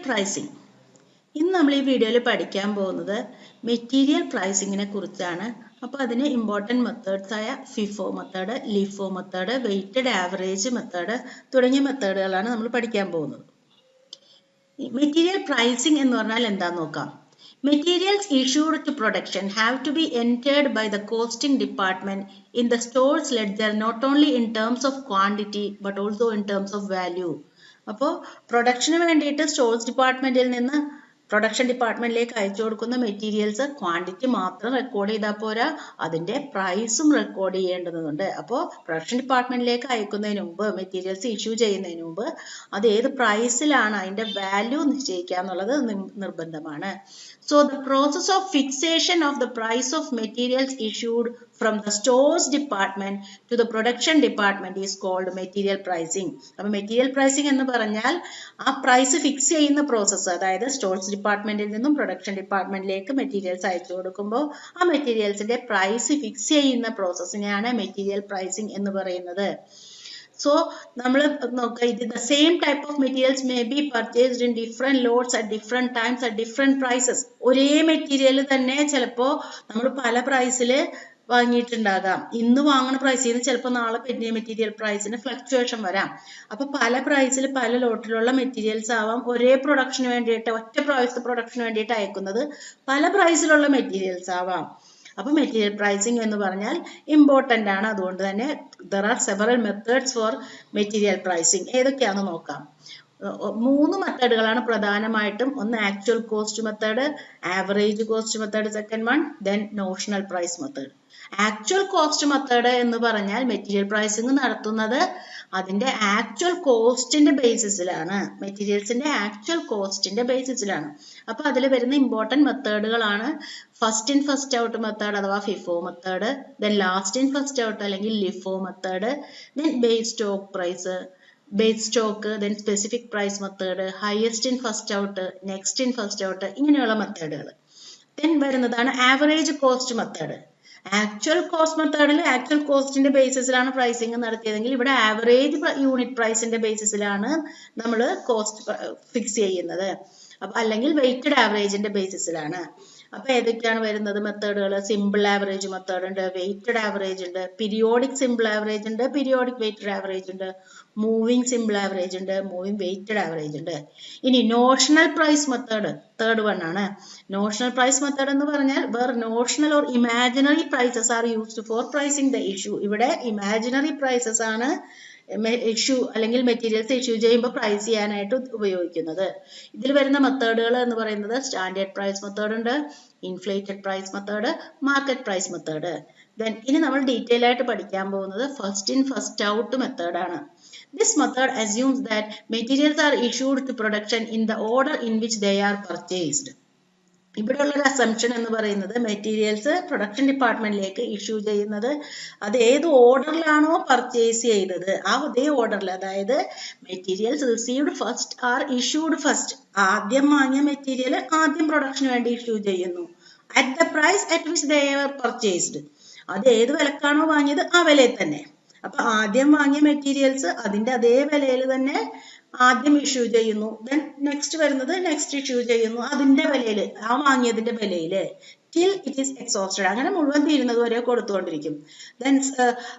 Pricing. ഇന്ന് നമ്മൾ ഈ വീഡിയോയിൽ പഠിക്കാൻ പോകുന്നത് മെറ്റീരിയൽ പ്രൈസിങ്ങിനെ കുറിച്ചാണ്. അപ്പോൾ അതിന് ഇമ്പോർട്ടൻറ്റ് മെത്തേഡ്സ് ആയ FIFO method, LIFO method, weighted average method തുടങ്ങിയ മെത്തേഡുകളാണ് നമ്മൾ പഠിക്കാൻ പോകുന്നത്. മെറ്റീരിയൽ പ്രൈസിംഗ് എന്ന് പറഞ്ഞാൽ എന്താന്ന് നോക്കാം. Materials issued to production have to be entered by the costing department in the store's ledger not only in terms of quantity but also in terms of value. അപ്പോൾ production വേണ്ടിയിട്ട് stores ഡിപ്പാർട്ട്മെന്റിൽ നിന്ന് production ഡിപ്പാർട്ട്മെന്റിലേക്ക് അയച്ചു കൊടുക്കുന്ന materials quantity മാത്രം record ചെയ്താൽ പോരാ, അതിന്റെ പ്രൈസും റെക്കോർഡ് ചെയ്യേണ്ടതുണ്ട്. അപ്പോൾ പ്രൊഡക്ഷൻ ഡിപ്പാർട്ട്മെന്റിലേക്ക് അയക്കുന്നതിന് മുമ്പ്, മെറ്റീരിയൽസ് ഇഷ്യൂ ചെയ്യുന്നതിന് മുമ്പ് അത് ഏത് പ്രൈസിലാണ് അതിന്റെ വാല്യൂ നിശ്ചയിക്കുക എന്നുള്ളത് നിർബന്ധമാണ്. So the process of fixation of the price of materials issued from the stores department to the production department is called material pricing. അപ്പോൾ മെറ്റീരിയൽ പ്രൈസിംഗ് എന്ന് പറഞ്ഞാൽ ആ പ്രൈസ് ഫിക്സ് ചെയ്യുന്ന പ്രോസസ്സ്, അതായത് സ്റ്റോഴ്സ് ഡിപ്പാർട്ട്മെന്റിൽ നിന്നും പ്രൊഡക്ഷൻ ഡിപ്പാർട്ട്മെന്റിലേക്ക് മെറ്റീരിയൽസ് അയച്ചു കൊടുക്കുമ്പോൾ ആ മെറ്റീരിയൽസിന്റെ പ്രൈസ് ഫിക്സ് ചെയ്യുന്ന പ്രോസസ്സിനെയാണ് മെറ്റീരിയൽ പ്രൈസിംഗ് എന്ന് പറയുന്നത്. So, the same type of materials may be purchased in different lots at different times at different prices. ഒരേ മെറ്റീരിയൽ തന്നെ ചിലപ്പോൾ നമ്മൾ പല പ്രൈസിൽ വാങ്ങിയിട്ടുണ്ടാകാം. ഇന്ന് വാങ്ങുന്ന പ്രൈസിൽ നിന്ന് ചിലപ്പോൾ നാളെ മെറ്റീരിയൽ പ്രൈസിന് ഫ്ലക്ച്വേഷൻ വരാം. അപ്പൊ പല പ്രൈസിൽ പല ലോട്ടിലുള്ള മെറ്റീരിയൽസ് ആവാം ഒരേ പ്രൊഡക്ഷന് വേണ്ടിയിട്ട്, ഒറ്റ പ്രാവശ്യത്തെ പ്രൊഡക്ഷന് വേണ്ടിയിട്ട് അയക്കുന്നത് പല പ്രൈസിലുള്ള മെറ്റീരിയൽസ് ആവാം. അപ്പൊ മെറ്റീരിയൽ പ്രൈസിംഗ് എന്ന് പറഞ്ഞാൽ ഇമ്പോർട്ടന്റ് ആണ്. അതുകൊണ്ട് തന്നെ there are several methods for material pricing. ഏതൊക്കെയാണെന്ന് നോക്കാം. 3 മെത്തേഡുകളാണ് പ്രധാനമായിട്ടും. ഒന്ന് actual cost method, average cost method second one, then notional price method. Actual cost method എന്ന് പറഞ്ഞാൽ മെറ്റീരിയൽ പ്രൈസിംഗ് നടത്തുന്നത് അതിന്റെ ആക്ച്വൽ കോസ്റ്റിന്റെ ബേസിസിലാണ്, മെറ്റീരിയൽസിന്റെ ആക്ച്വൽ കോസ്റ്റിന്റെ ബേസിസിലാണ്. അപ്പൊ അതിൽ വരുന്ന ഇമ്പോർട്ടന്റ് മെത്തേഡുകളാണ് first in first out method അഥവാ FIFO method, then last in first out അല്ലെങ്കിൽ LIFO method, then base stock price, base stock, then specific price method, highest in first out, next in first out, ഇങ്ങനെയുള്ള മെത്തേഡുകൾ. Then വരുന്നതാണ് average cost method. Actual cost മെത്തേഡിൽ actual കോസ്റ്റിന്റെ ബേസിസിലാണ് pricing നടത്തിയതെങ്കിൽ ഇവിടെ average unit പ്രൈസിന്റെ ബേസിസിലാണ് നമ്മൾ കോസ്റ്റ് ഫിക്സ് ചെയ്യുന്നത്. അപ്പൊ അല്ലെങ്കിൽ വെയ്റ്റഡ് ആവറേജിന്റെ ബേസിസിലാണ്. അപ്പൊ ഏതൊക്കെയാണ് വരുന്നത് മെത്തേഡുകൾ? സിമ്പിൾ ആവറേജ് മെത്തേഡ് ഉണ്ട്, വെയ്റ്റഡ് ആവറേജ് ഉണ്ട്, പീരിയോഡിക് സിമ്പിൾ ആവറേജ് ഉണ്ട്, പീരിയോഡിക് വെയ്റ്റഡ് ആവറേജ് ഉണ്ട്, മൂവിങ് സിമ്പിൾ ആവറേജ് ഉണ്ട്, മൂവിങ് വെയ്റ്റഡ് ആവറേജ് ഉണ്ട്. ഇനി notional price method third one ആണ്. നോഷണൽ പ്രൈസ് മെത്തേഡ് എന്ന് പറഞ്ഞാൽ where notional or imaginary prices are used for pricing the issue. ഇവിടെ imaginary prices ആണ് ഇഷ്യൂ അല്ലെങ്കിൽ മെറ്റീരിയൽസ് ഇഷ്യൂ ചെയ്യുമ്പോൾ പ്രൈസ് ചെയ്യാനായിട്ട് ഉപയോഗിക്കുന്നത്. ഇതിൽ വരുന്ന മെത്തേഡുകൾ എന്ന് പറയുന്നത് സ്റ്റാൻഡേർഡ് പ്രൈസ് മെത്തേഡ് ഉണ്ട്, inflated price method, market price method. Then ഇനി നമ്മൾ ഡീറ്റെയിൽ ആയിട്ട് പഠിക്കാൻ പോകുന്നത് first in first out method ആണ്. This method assumes that materials are issued to production in the order in which they are purchased. ഇവിടെയുള്ള ഒരു assumption എന്ന് പറയുന്നത് മെറ്റീരിയൽസ് പ്രൊഡക്ഷൻ ഡിപ്പാർട്ട്മെന്റിലേക്ക് ഇഷ്യൂ ചെയ്യുന്നത് അത് ഏത് ഓർഡറിലാണോ പർച്ചേസ് ചെയ്തത് ആ അതേ ഓർഡറിൽ, അതായത് materials received first are issued first, ആദ്യം വാങ്ങിയ മെറ്റീരിയൽ ആദ്യം പ്രൊഡക്ഷന് വേണ്ടി ഇഷ്യൂ ചെയ്യുന്നു. At the price at which they are purchased, അത് ഏത് വിലക്കാണോ വാങ്ങിയത് ആ വിലയിൽ തന്നെ. അപ്പൊ ആദ്യം വാങ്ങിയ മെറ്റീരിയൽസ് അതിന്റെ അതേ വിലയിൽ തന്നെ ആദ്യം ഇഷ്യൂ ചെയ്യുന്നു. ദെൻ നെക്സ്റ്റ് വരുന്നത് നെക്സ്റ്റ് ഇഷ്യൂ ചെയ്യുന്നു അതിന്റെ വിലയിൽ, ആ വാങ്ങിയതിന്റെ വിലയിൽ, ടിൽ ഇറ്റ് ഈസ് എക്സോസ്റ്റഡ്. അങ്ങനെ മുഴുവൻ തീരുന്നത് വരെ കൊടുത്തുകൊണ്ടിരിക്കും. ദെൻ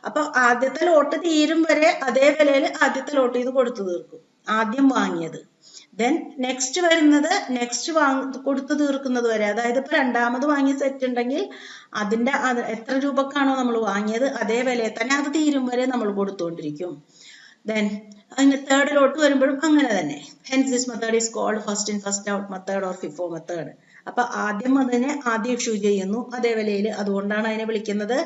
അപ്പൊ ആദ്യത്തെ ലോട്ട് തീരും വരെ അതേ വിലയിൽ ആദ്യത്തെ ലോട്ട് ചെയ്ത് കൊടുത്തു തീർക്കും ആദ്യം വാങ്ങിയത്. ദെൻ നെക്സ്റ്റ് വരുന്നത് നെക്സ്റ്റ് കൊടുത്തു തീർക്കുന്നത് വരെ, അതായത് ഇപ്പൊ രണ്ടാമത് വാങ്ങിയ സെറ്റ് ഉണ്ടെങ്കിൽ അതിന്റെ എത്ര രൂപക്കാണോ നമ്മൾ വാങ്ങിയത് അതേ വിലയിൽ തന്നെ അത് തീരും വരെ നമ്മൾ കൊടുത്തുകൊണ്ടിരിക്കും. ദെൻ അതിന് തേർഡ് ലോട്ട് വരുമ്പോഴും അങ്ങനെ തന്നെ. Hence this method is called first in first out method or FIFO method. അപ്പൊ ആദ്യം അതിനെ ആദ്യം ഇഷ്യൂ ചെയ്യുന്നു അതേ വിലയിൽ, അതുകൊണ്ടാണ് അതിനെ വിളിക്കുന്നത്.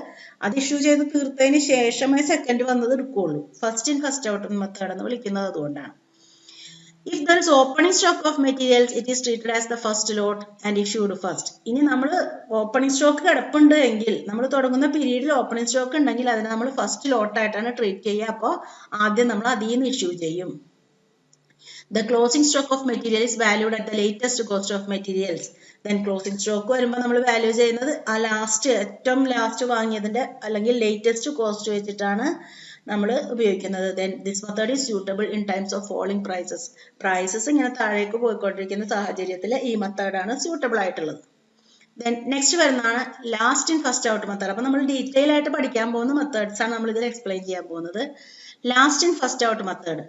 അത് ഇഷ്യൂ ചെയ്ത് തീർത്തതിന് ശേഷമേ സെക്കൻഡ് വന്നത് എടുക്കുള്ളൂ. First in first out method എന്ന് വിളിക്കുന്നത് അതുകൊണ്ടാണ്. If there is opening stock of materials, it is treated as the first lot and issued first. ഇനി നമ്മൾ ഓപ്പണിംഗ് സ്റ്റോക്ക് കിടപ്പുണ്ട് എങ്കിൽ, നമ്മൾ തുടങ്ങുന്ന പീരീഡിൽ ഓപ്പണിംഗ് സ്റ്റോക്ക് ഉണ്ടെങ്കിൽ അതിനെ നമ്മൾ ഫസ്റ്റ് ലോട്ട് ആയിട്ടാണ് ട്രീറ്റ് ചെയ്യുക. അപ്പോൾ ആദ്യം നമ്മൾ അതിൽ നിന്ന് ഇഷ്യൂ ചെയ്യും. The closing stock of material is valued at the latest cost of materials. Then closing stock വരുമ്പോൾ നമ്മൾ വാല്യൂ ചെയ്യുന്നത് ആ ഏറ്റവും ലാസ്റ്റ് വാങ്ങിയതിന്റെ അല്ലെങ്കിൽ ലേറ്റസ്റ്റ് കോസ്റ്റ് വെച്ചിട്ടാണ് നമ്മൾ ഉപയോഗിക്കുന്നത്. then this method is suitable in times of falling prices ഇങ്ങനെ താഴേക്ക് പോയിക്കൊണ്ടിരിക്കുന്ന സാഹചര്യത്തിൽ ഈ മെത്തേഡാണ് സ്യൂട്ടബിൾ ആയിട്ടുള്ളത്. then next വരുന്നതാണ് last in first out method. അപ്പോൾ നമ്മൾ ഡീറ്റെയിൽ ആയിട്ട് പഠിക്കാൻ പോകുന്ന മെത്തേഡ്സ് ആണ് നമ്മൾ ഇതിൽ എക്സ്പ്ലെയിൻ ചെയ്യാൻ പോകുന്നത്. Last in first out method.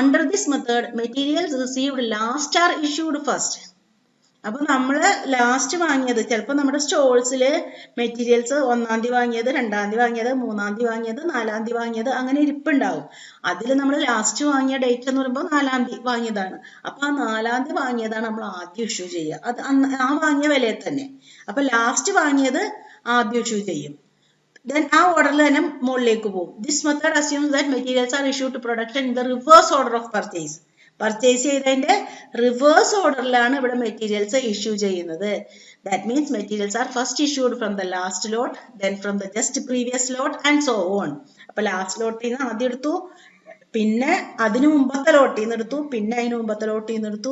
under this method materials received last are issued first. അപ്പൊ നമ്മള് ലാസ്റ്റ് വാങ്ങിയത് ചിലപ്പോൾ നമ്മുടെ സ്റ്റോൾസിൽ മെറ്റീരിയൽസ് 1-ാം തീയതി വാങ്ങിയത്, 2-ാം തീയതി വാങ്ങിയത്, 3-ാം തീയതി വാങ്ങിയത്, 4-ാം തീയതി വാങ്ങിയത് അങ്ങനെ ഇരിപ്പുണ്ടാവും. അതിൽ നമ്മൾ ലാസ്റ്റ് വാങ്ങിയ ഡേറ്റ് എന്ന് പറയുമ്പോൾ 4-ാം തീയതി വാങ്ങിയതാണ്. അപ്പൊ ആ 4-ാം തീയതി വാങ്ങിയതാണ് നമ്മൾ ആദ്യം ഇഷ്യൂ ചെയ്യുക. അത് ആ വാങ്ങിയ വിലയിൽ തന്നെ. അപ്പൊ ലാസ്റ്റ് വാങ്ങിയത് ആദ്യം ഇഷ്യൂ ചെയ്യും. then ആ ഓർഡറിൽ തന്നെ മുകളിലേക്ക് പോകും. This method assumes that materials are issued to production in the reverse order of purchase. Purchase ചെയ്തതിന്റെ റിവേഴ്സ് ഓർഡറിലാണ് ഇവിടെ മെറ്റീരിയൽസ് ഇഷ്യൂ ചെയ്യുന്നത്. That means materials are first issued from the last lot, then from the just previous lot and so on. അപ്പൊ last ലോട്ടിൽ നിന്ന് ആദ്യം എടുത്തു, പിന്നെ അതിനു മുമ്പത്തെ ലോട്ടിൽ നിന്ന് എടുത്തു, പിന്നെ അതിനു മുമ്പത്തെ ലോട്ടിൽ നിന്ന് എടുത്തു,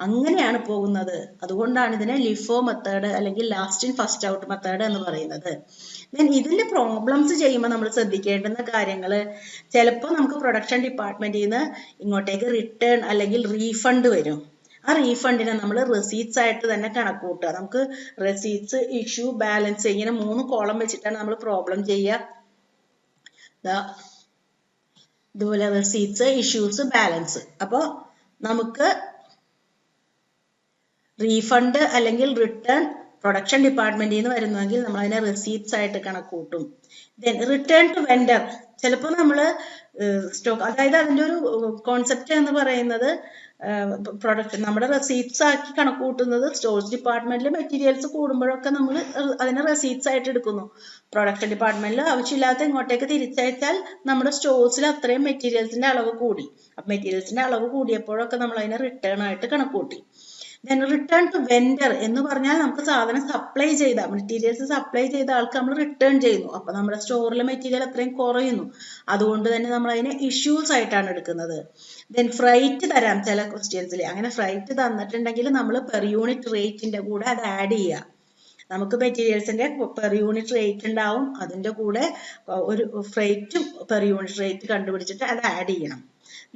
അങ്ങനെയാണ് പോകുന്നത്. അതുകൊണ്ടാണ് ഇതിനെ ലിഫോ മെത്തേഡ് അല്ലെങ്കിൽ last in first out method എന്ന് പറയുന്നത്. then ഇതിന്റെ പ്രോബ്ലംസ് ചെയ്യുമ്പോൾ നമ്മൾ ശ്രദ്ധിക്കേണ്ടുന്ന കാര്യങ്ങൾ, ചിലപ്പോൾ നമുക്ക് പ്രൊഡക്ഷൻ ഡിപ്പാർട്ട്മെന്റിൽ നിന്ന് ഇങ്ങോട്ടേക്ക് റിട്ടേൺ അല്ലെങ്കിൽ റീഫണ്ട് വരും. ആ റീഫണ്ടിനെ നമ്മൾ റെസീറ്റ്സ് ആയിട്ട് തന്നെ കണക്ക് കൂട്ടുക. നമുക്ക് റെസീറ്റ്സ്, ഇഷ്യൂ, ബാലൻസ് ഇങ്ങനെ 3 കോളം വെച്ചിട്ടാണ് നമ്മൾ പ്രോബ്ലം ചെയ്യുക. ഇതുപോലെ റെസീറ്റ്സ്, ഇഷ്യൂസ്, ബാലൻസ്. അപ്പോൾ നമുക്ക് റീഫണ്ട് അല്ലെങ്കിൽ റിട്ടേൺ പ്രൊഡക്ഷൻ ഡിപ്പാർട്ട്മെന്റിൽ നിന്ന് വരുന്നുവെങ്കിൽ നമ്മൾ അതിനെ റെസീപ്റ്റ്സ് ആയിട്ട് കണക്ക് കൂട്ടും. Then return to vendor. ചിലപ്പോൾ നമ്മൾ സ്റ്റോക്ക്, അതായത് അതിൻ്റെ ഒരു കോൺസെപ്റ്റ് എന്ന് പറയുന്നത് പ്രൊഡക്റ്റ് നമ്മുടെ റെസീപ്റ്റ്സ് ആക്കി കണക്ക് കൂട്ടുന്നത് സ്റ്റോർസ് ഡിപ്പാർട്ട്മെന്റിൽ മെറ്റീരിയൽസ് കൂടുമ്പോഴൊക്കെ നമ്മൾ അതിനെ റെസീപ്റ്റ്സ് ആയിട്ട് എടുക്കുന്നു. പ്രൊഡക്ഷൻ ഡിപ്പാർട്ട്മെന്റിൽ ആവശ്യമില്ലാത്ത ഇങ്ങോട്ടേക്ക് തിരിച്ചയച്ചാൽ നമ്മുടെ സ്റ്റോഴ്സിൽ അത്രയും മെറ്റീരിയൽസിന്റെ അളവ് കൂടി. അപ്പം മെറ്റീരിയൽസിന്റെ അളവ് കൂടിയപ്പോഴൊക്കെ നമ്മൾ അതിനെ റിട്ടേൺ ആയിട്ട് കണക്ക് കൂട്ടി. then റിട്ടേൺ ടു വെൻഡർ എന്ന് പറഞ്ഞാൽ നമുക്ക് സാധനം സപ്ലൈ ചെയ്ത മെറ്റീരിയൽസ് സപ്ലൈ ചെയ്ത ആൾക്ക് നമ്മൾ റിട്ടേൺ ചെയ്യുന്നു. അപ്പൊ നമ്മുടെ സ്റ്റോറിലെ മെറ്റീരിയൽ അത്രയും കുറയുന്നു. അതുകൊണ്ട് തന്നെ നമ്മൾ അതിനെ ഇഷ്യൂസ് ആയിട്ടാണ് എടുക്കുന്നത്. then ഫ്രൈറ്റ് തരാം ചില ക്വസ്റ്റ്യൻസിൽ. അങ്ങനെ ഫ്രൈറ്റ് തന്നിട്ടുണ്ടെങ്കിൽ നമ്മൾ പെർ യൂണിറ്റ് റേറ്റിന്റെ കൂടെ അത് ആഡ് ചെയ്യുക. നമുക്ക് മെറ്റീരിയൽസിന്റെ പെർ യൂണിറ്റ് റേറ്റ് ഉണ്ടാവും, അതിന്റെ കൂടെ ഒരു ഫ്രൈറ്റും പെർ യൂണിറ്റ് റേറ്റ് കണ്ടുപിടിച്ചിട്ട് അത് ആഡ് ചെയ്യണം.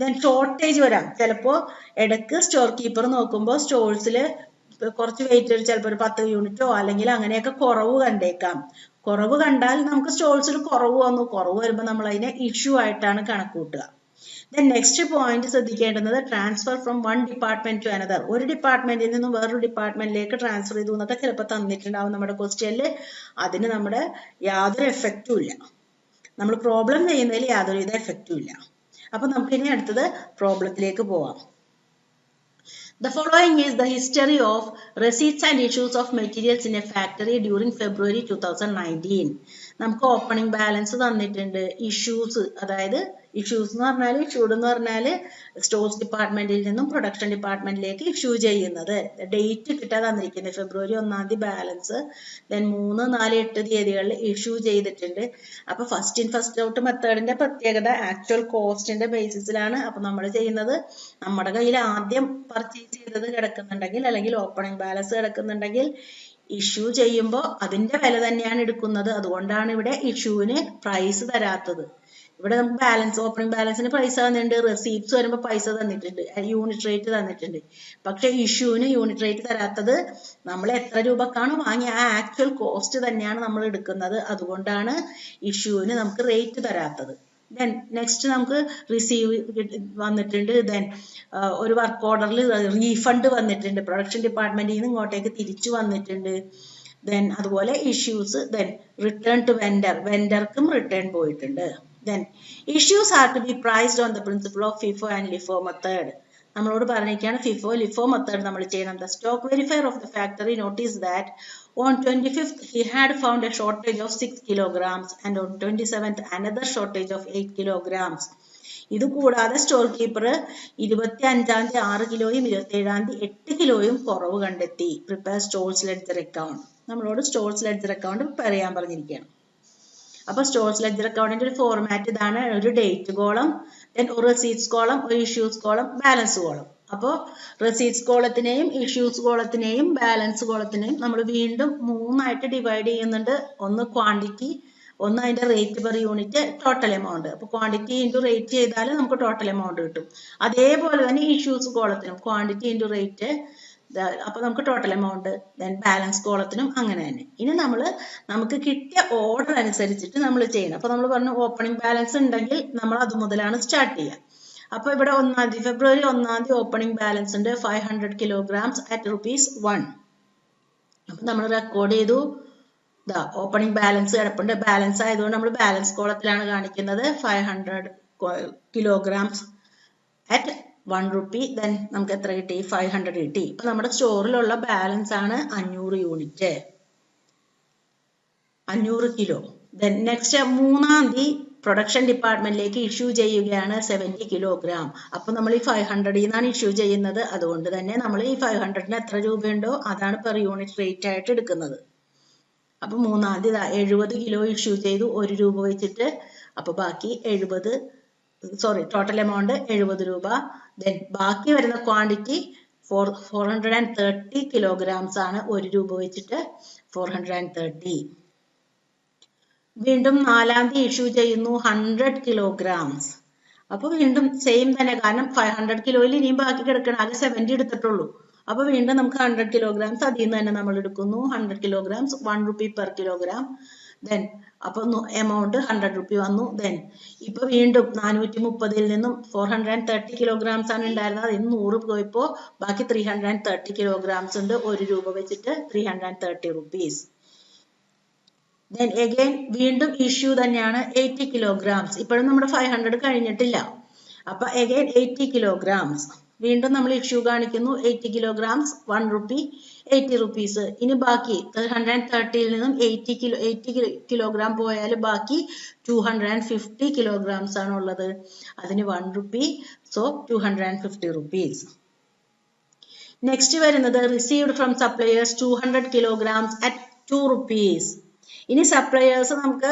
then ഷോർട്ടേജ് വരാം. ചിലപ്പോൾ ഇടയ്ക്ക് സ്റ്റോർ കീപ്പർ നോക്കുമ്പോൾ സ്റ്റോഴ്സിൽ കുറച്ച് വെയിറ്റ് ചിലപ്പോൾ ഒരു 10 യൂണിറ്റോ അല്ലെങ്കിൽ അങ്ങനെയൊക്കെ കുറവ് കണ്ടേക്കാം. കുറവ് കണ്ടാൽ നമുക്ക് സ്റ്റോഴ്സിൽ കുറവ് വന്നു, കുറവ് വരുമ്പോൾ നമ്മൾ അതിനെ ഇഷ്യൂ ആയിട്ടാണ് കണക്ക് കൂട്ടുക. then നെക്സ്റ്റ് പോയിന്റ് ശ്രദ്ധിക്കേണ്ടുന്നത് transfer from one department to another. ഒരു ഡിപ്പാർട്ട്മെന്റിൽ നിന്നും വേറൊരു ഡിപ്പാർട്ട്മെന്റിലേക്ക് ട്രാൻസ്ഫർ ചെയ്തു എന്നൊക്കെ ചിലപ്പോൾ തന്നിട്ടുണ്ടാവും നമ്മുടെ ക്വസ്റ്റ്യനിൽ. അതിന് നമ്മുടെ യാതൊരു എഫക്റ്റും ഇല്ല. നമ്മൾ പ്രോബ്ലം ചെയ്യുന്നതിൽ യാതൊരുവിധ എഫക്റ്റും ഇല്ല. അപ്പൊ നമുക്ക് ഇനി അടുത്തത് പ്രോബ്ലത്തിലേക്ക് പോവാം. The following is the history of receipts and issues of materials in a factory during February 2019. നമുക്ക് ഓപ്പണിംഗ് ബാലൻസ് തന്നിട്ടുണ്ട്. ഇഷ്യൂസ്, അതായത് ഇഷ്യൂസ് എന്ന് പറഞ്ഞാൽ ഇഷ്യൂഡ് എന്ന് പറഞ്ഞാൽ സ്റ്റോഴ്സ് ഡിപ്പാർട്ട്മെന്റിൽ നിന്നും പ്രൊഡക്ഷൻ ഡിപ്പാർട്ട്മെന്റിലേക്ക് ഇഷ്യൂ ചെയ്യുന്നത്. ഡേറ്റ് കിട്ടാ തന്നിരിക്കുന്നത് ഫെബ്രുവരി 1-ാം തീയതി ബാലൻസ്, ദെൻ 3, 4, 8 തീയതികളിൽ ഇഷ്യൂ ചെയ്തിട്ടുണ്ട്. അപ്പൊ ഫസ്റ്റ് ഇൻ ഫസ്റ്റ് ഔട്ട് മെത്തേഡിന്റെ പ്രത്യേകത ആക്ച്വൽ കോസ്റ്റിന്റെ ബേസിസിലാണ്. അപ്പൊ നമ്മൾ ചെയ്യുന്നത് നമ്മുടെ കയ്യിൽ ആദ്യം പർച്ചേസ് ചെയ്തത് കിടക്കുന്നുണ്ടെങ്കിൽ അല്ലെങ്കിൽ ഓപ്പണിംഗ് ബാലൻസ് കിടക്കുന്നുണ്ടെങ്കിൽ ഇഷ്യൂ ചെയ്യുമ്പോൾ അതിന്റെ വില തന്നെയാണ് എടുക്കുന്നത്. അതുകൊണ്ടാണ് ഇവിടെ ഇഷ്യൂവിന് പ്രൈസ് തരാത്തത്. ഇവിടെ നമുക്ക് ബാലൻസ്, ഓപ്പണിംഗ് ബാലൻസിന് പൈസ തന്നിട്ടുണ്ട്, റെസീപ്റ്റ്സ് വരുമ്പോൾ പൈസ തന്നിട്ടുണ്ട്, യൂണിറ്റ് റേറ്റ് തന്നിട്ടുണ്ട്. പക്ഷെ ഇഷ്യൂവിന് യൂണിറ്റ് റേറ്റ് തരാത്തത് നമ്മൾ എത്ര രൂപക്കാണ് വാങ്ങിയ ആ ആക്ച്വൽ കോസ്റ്റ് തന്നെയാണ് നമ്മൾ എടുക്കുന്നത്. അതുകൊണ്ടാണ് ഇഷ്യൂവിന് നമുക്ക് റേറ്റ് തരാത്തത്. ദെൻ നെക്സ്റ്റ് നമുക്ക് റിസീവ് വന്നിട്ടുണ്ട്. ദെൻ ഒരു വർക്ക് ഓർഡറിൽ റീഫണ്ട് വന്നിട്ടുണ്ട്, പ്രൊഡക്ഷൻ ഡിപ്പാർട്ട്മെന്റിൽ നിന്ന് ഇങ്ങോട്ടേക്ക് തിരിച്ചു വന്നിട്ടുണ്ട്. ദെൻ അതുപോലെ issues, then return to vendor, വെൻഡർക്കും റിട്ടേൺ പോയിട്ടുണ്ട്. Then issues are to be priced on the principle of FIFO and LIFO method. നമ്മളോട് പറഞ്ഞിരിക്കുകയാണ് FIFO, LIFO മെത്തേഡ് നമ്മൾ ചെയ്യണം. The stock verifier of the factory noticed that on 25th he had found a shortage of 6 kilograms and on 27th another shortage of 8 kilograms. ഇത് കൂടാതെ store keeper 25-ാം തീയതി 6 കിലോയും 27-ാം തീയതി 8 കിലോയും കുറവ് കണ്ടെത്തി. Prepare stores ledger account. നമ്മളോട് stores ledger account prepare ചെയ്യാൻ പറഞ്ഞിരിക്കുകയാണ്. അപ്പൊ സ്റ്റോഴ്സ് ലെഡ്ജർ അക്കൗണ്ടിന്റെ ഒരു ഫോർമാറ്റ് ഇതാണ്. ഒരു ഡേറ്റ് കോളം, ദെൻ ഒരു റെസീറ്റ്സ് കോളം, ഒരു ഇഷ്യൂസ് കോളം, ബാലൻസ് കോളം. അപ്പോൾ റെസീറ്റ്സ് കോളത്തിനെയും ഇഷ്യൂസ് കോളത്തിനെയും ബാലൻസ് കോളത്തിനെയും നമ്മൾ വീണ്ടും 3 ആയിട്ട് ഡിവൈഡ് ചെയ്യുന്നുണ്ട്. ഒന്ന് ക്വാണ്ടിറ്റി, ഒന്ന് അതിന്റെ rate per unit, total amount. അപ്പൊ ക്വാണ്ടിറ്റി ഇൻറ്റു റേറ്റ് ചെയ്താൽ നമുക്ക് ടോട്ടൽ എമൗണ്ട് കിട്ടും. അതേപോലെ തന്നെ ഇഷ്യൂസ് കോളത്തിനും ക്വാണ്ടിറ്റി ഇൻറ്റു റേറ്റ്, അപ്പൊ നമുക്ക് ടോട്ടൽ എമൗണ്ട്. ദെൻ ബാലൻസ് കോളത്തിനും അങ്ങനെ തന്നെ. ഇനി നമുക്ക് കിട്ടിയ ഓർഡർ അനുസരിച്ചിട്ട് നമ്മൾ ചെയ്യണം. അപ്പൊ നമ്മൾ പറഞ്ഞു ഓപ്പണിംഗ് ബാലൻസ് ഉണ്ടെങ്കിൽ നമ്മൾ അത് മുതലാണ് സ്റ്റാർട്ട് ചെയ്യുക. അപ്പൊ ഇവിടെ ഫെബ്രുവരി 1 ഓപ്പണിംഗ് ബാലൻസ് ഉണ്ട് 500 kilograms at ₹1. അപ്പൊ നമ്മൾ റെക്കോർഡ് ചെയ്തു. ഓപ്പണിംഗ് ബാലൻസ് കിടപ്പുണ്ട്. ബാലൻസ് ആയതുകൊണ്ട് നമ്മൾ ബാലൻസ് കോളത്തിലാണ് കാണിക്കുന്നത്. 500 kilograms at ₹1. ദെൻ നമുക്ക് എത്ര കിട്ടി? 500 കിട്ടി. ഇപ്പൊ നമ്മുടെ സ്റ്റോറിലുള്ള ബാലൻസ് ആണ് 500 unit, 500 kilo. Then next 3 production ഡിപ്പാർട്ട്മെന്റിലേക്ക് ഇഷ്യൂ ചെയ്യുകയാണ് 70 kilogram. അപ്പൊ നമ്മൾ ഈ 500 നിന്നാണ് ഇഷ്യൂ ചെയ്യുന്നത്. അതുകൊണ്ട് തന്നെ നമ്മൾ ഈ 500ന് എത്ര രൂപയുണ്ടോ അതാണ് പെർ യൂണിറ്റ് റേറ്റ് ആയിട്ട് എടുക്കുന്നത്. അപ്പൊ 70 കിലോ ഇഷ്യൂ ചെയ്തു, 1 രൂപ വെച്ചിട്ട്. അപ്പൊ ബാക്കി ടോട്ടൽ എമൗണ്ട് 70 രൂപ. ദെൻ ബാക്കി വരുന്ന ക്വാണ്ടിറ്റി 430 kilograms ആണ്, 1 രൂപ വെച്ചിട്ട് 430. വീണ്ടും 4 ഇഷ്യൂ ചെയ്യുന്നു 100 kilograms. അപ്പൊ വീണ്ടും സെയിം തന്നെ, കാരണം 500 കിലോയിൽ ഇനിയും ബാക്കി കിടക്കണം. ആകെ 70 എടുത്തിട്ടുള്ളൂ. അപ്പൊ വീണ്ടും നമുക്ക് 100 kilograms അതിൽ നിന്ന് തന്നെ നമ്മൾ എടുക്കുന്നു. 100 kilograms ₹1 per kilogram. ദെൻ അപ്പൊ എമൗണ്ട് 100 രൂപ വന്നു. ദെൻ ഇപ്പൊ വീണ്ടും 430 നിന്നും 430 kilograms ആണ് ഉണ്ടായിരുന്നത്. അതിന് 100 പോയപ്പോ ബാക്കി 330 kilograms ഉണ്ട്, 1 രൂപ വെച്ചിട്ട് 330 rupees. ദെൻ അഗൈൻ വീണ്ടും ഇഷ്യൂ തന്നെയാണ് 80 kilograms. ഇപ്പോഴും നമ്മുടെ 500 കഴിഞ്ഞിട്ടില്ല. അപ്പൊ അഗൈൻ 80 kilograms വീണ്ടും നമ്മൾ ഇഷ്യൂ കാണിക്കുന്നു. 80 kilograms ₹1, 80 rupees. ഇനി ബാക്കി 130 നിന്നും 80 kilogram പോയാൽ ബാക്കി 250 kilograms ആണ് ഉള്ളത്. അതിന് ₹1, സോ 250 rupees. നെക്സ്റ്റ് വരുന്നത് received from suppliers 200 kilograms at ₹2. ഇനി സപ്ലയേഴ്സ് നമുക്ക്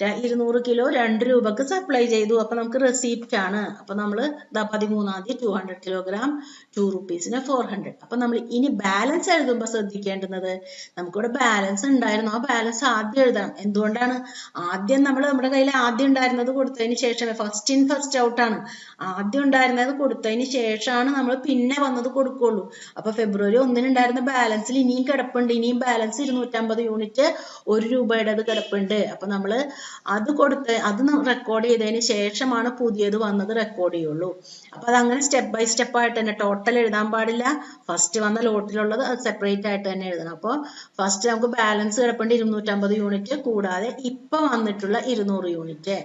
200 കിലോ 2 രൂപക്ക് സപ്ലൈ ചെയ്തു. അപ്പൊ നമുക്ക് റെസിപ്റ്റ് ആണ്. അപ്പൊ നമ്മൾ 13 200 kilogram ₹2 400. അപ്പൊ നമ്മൾ ഇനി ബാലൻസ് എഴുതുമ്പോൾ ശ്രദ്ധിക്കേണ്ടുന്നത്, നമുക്കിവിടെ ബാലൻസ് ഉണ്ടായിരുന്നു, ആ ബാലൻസ് ആദ്യം എഴുതണം. എന്തുകൊണ്ടാണ്? ആദ്യം നമ്മുടെ കയ്യിൽ ആദ്യം ഉണ്ടായിരുന്നത് കൊടുത്തതിന് ശേഷം, ഫസ്റ്റ് ഇൻ ഫസ്റ്റ് ഔട്ട് ആണ്. ആദ്യം ഉണ്ടായിരുന്നത് കൊടുത്തതിന് ശേഷമാണ് നമ്മൾ പിന്നെ വന്നത് കൊടുക്കുള്ളൂ. അപ്പൊ ഫെബ്രുവരി 1 ഉണ്ടായിരുന്ന ബാലൻസിൽ ഇനിയും കിടപ്പുണ്ട്. ഇനിയും ബാലൻസ് 250 യൂണിറ്റ് 1 രൂപയുടെ കിടപ്പുണ്ട്. അപ്പൊ നമ്മൾ അത് റെക്കോർഡ് ചെയ്തതിന് ശേഷമാണ് പുതിയത് വന്നത് റെക്കോർഡ് ചെയ്യുള്ളൂ. അപ്പൊ അതങ്ങനെ സ്റ്റെപ്പ് ബൈ സ്റ്റെപ്പ് ആയിട്ട് തന്നെ, ടോട്ടൽ എഴുതാൻ പാടില്ല. ഫസ്റ്റ് വന്ന ലോട്ടിലുള്ളത് അത് സെപ്പറേറ്റ് ആയിട്ട് തന്നെ എഴുതണം. അപ്പോൾ ഫസ്റ്റ് നമുക്ക് ബാലൻസ് കിടപ്പുണ്ട് 250 യൂണിറ്റ്, കൂടാതെ ഇപ്പൊ വന്നിട്ടുള്ള 200 യൂണിറ്റ്.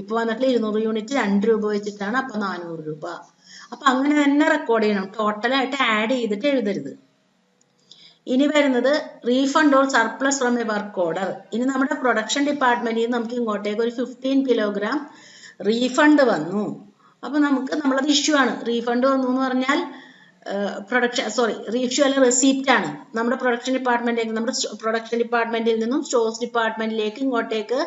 ഇപ്പൊ വന്നിട്ടുള്ള 200 യൂണിറ്റ് 2 രൂപ വെച്ചിട്ടാണ്. അപ്പൊ 400 രൂപ. അപ്പൊ അങ്ങനെ തന്നെ റെക്കോർഡ് ചെയ്യണം. ടോട്ടലായിട്ട് ആഡ് ചെയ്തിട്ട് എഴുതരുത്. ഇനി വരുന്നത് refund or surplus from A work order. ഇനി നമ്മുടെ പ്രൊഡക്ഷൻ ഡിപ്പാർട്ട്മെന്റിൽ നമുക്ക് ഇങ്ങോട്ടേക്ക് ഒരു 15 kilogram റീഫണ്ട് വന്നു. അപ്പൊ നമ്മളത് ഇഷ്യൂ ആണ്. റീഫണ്ട് വന്നു എന്ന് പറഞ്ഞാൽ ഇഷ്യൂ അല്ല, റെസിപ്റ്റ് ആണ്. നമ്മുടെ പ്രൊഡക്ഷൻ ഡിപ്പാർട്ട്മെന്റിൽ നിന്നും സ്റ്റോഴ്സ് ഡിപ്പാർട്ട്മെന്റിലേക്ക് ഇങ്ങോട്ടേക്ക്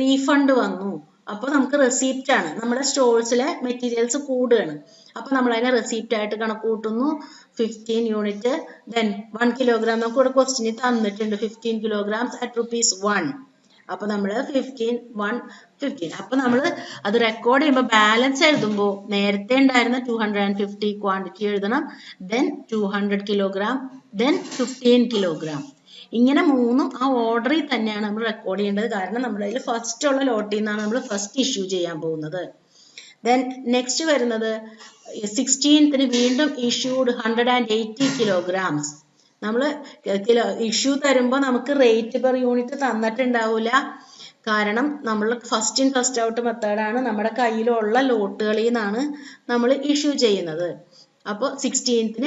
റീഫണ്ട് വന്നു. അപ്പൊ നമുക്ക് റെസിപ്റ്റ് ആണ്. നമ്മുടെ സ്റ്റോഴ്സിലെ മെറ്റീരിയൽസ് കൂടുകയാണ്. അപ്പൊ നമ്മൾ അതിനെ റെസിപ്റ്റ് ആയിട്ട് കണക്ക് കൂട്ടുന്നു. 15 യൂണിറ്റ്. ദെൻ 1 kilogram നമുക്ക് ഇവിടെ ക്വസ്റ്റ്യനിൽ തന്നിട്ടുണ്ട്. 15 kilograms at ₹1. അപ്പൊ നമ്മൾ 15. അപ്പൊ നമ്മൾ അത് റെക്കോർഡ് ചെയ്യുമ്പോൾ ബാലൻസ് എഴുതുമ്പോൾ നേരത്തെ ഉണ്ടായിരുന്ന 250 ക്വാണ്ടിറ്റി എഴുതണം. Then 200 kilogram, then 15 kilogram. ഇങ്ങനെ മൂന്നും ആ ഓർഡറിൽ തന്നെയാണ് നമ്മൾ റെക്കോർഡ് ചെയ്യേണ്ടത്. കാരണം നമ്മുടെ കയ്യിൽ ഫസ്റ്റ് ഉള്ള ലോട്ടിൽ നിന്നാണ് നമ്മൾ ഫസ്റ്റ് ഇഷ്യൂ ചെയ്യാൻ പോകുന്നത്. ദെൻ നെക്സ്റ്റ് വരുന്നത് 16th വീണ്ടും ഇഷ്യൂഡ് 180 kilograms. നമ്മൾ ഇഷ്യൂ തരുമ്പോൾ നമുക്ക് റേറ്റ് പെർ യൂണിറ്റ് തന്നിട്ടുണ്ടാവില്ല. കാരണം നമ്മൾ ഫസ്റ്റ് ഇൻ ഫസ്റ്റ് ഔട്ട് മെത്തേഡാണ്. നമ്മുടെ കയ്യിലുള്ള ലോട്ടുകളിൽ നിന്നാണ് നമ്മൾ ഇഷ്യൂ ചെയ്യുന്നത്. അപ്പോൾ 16th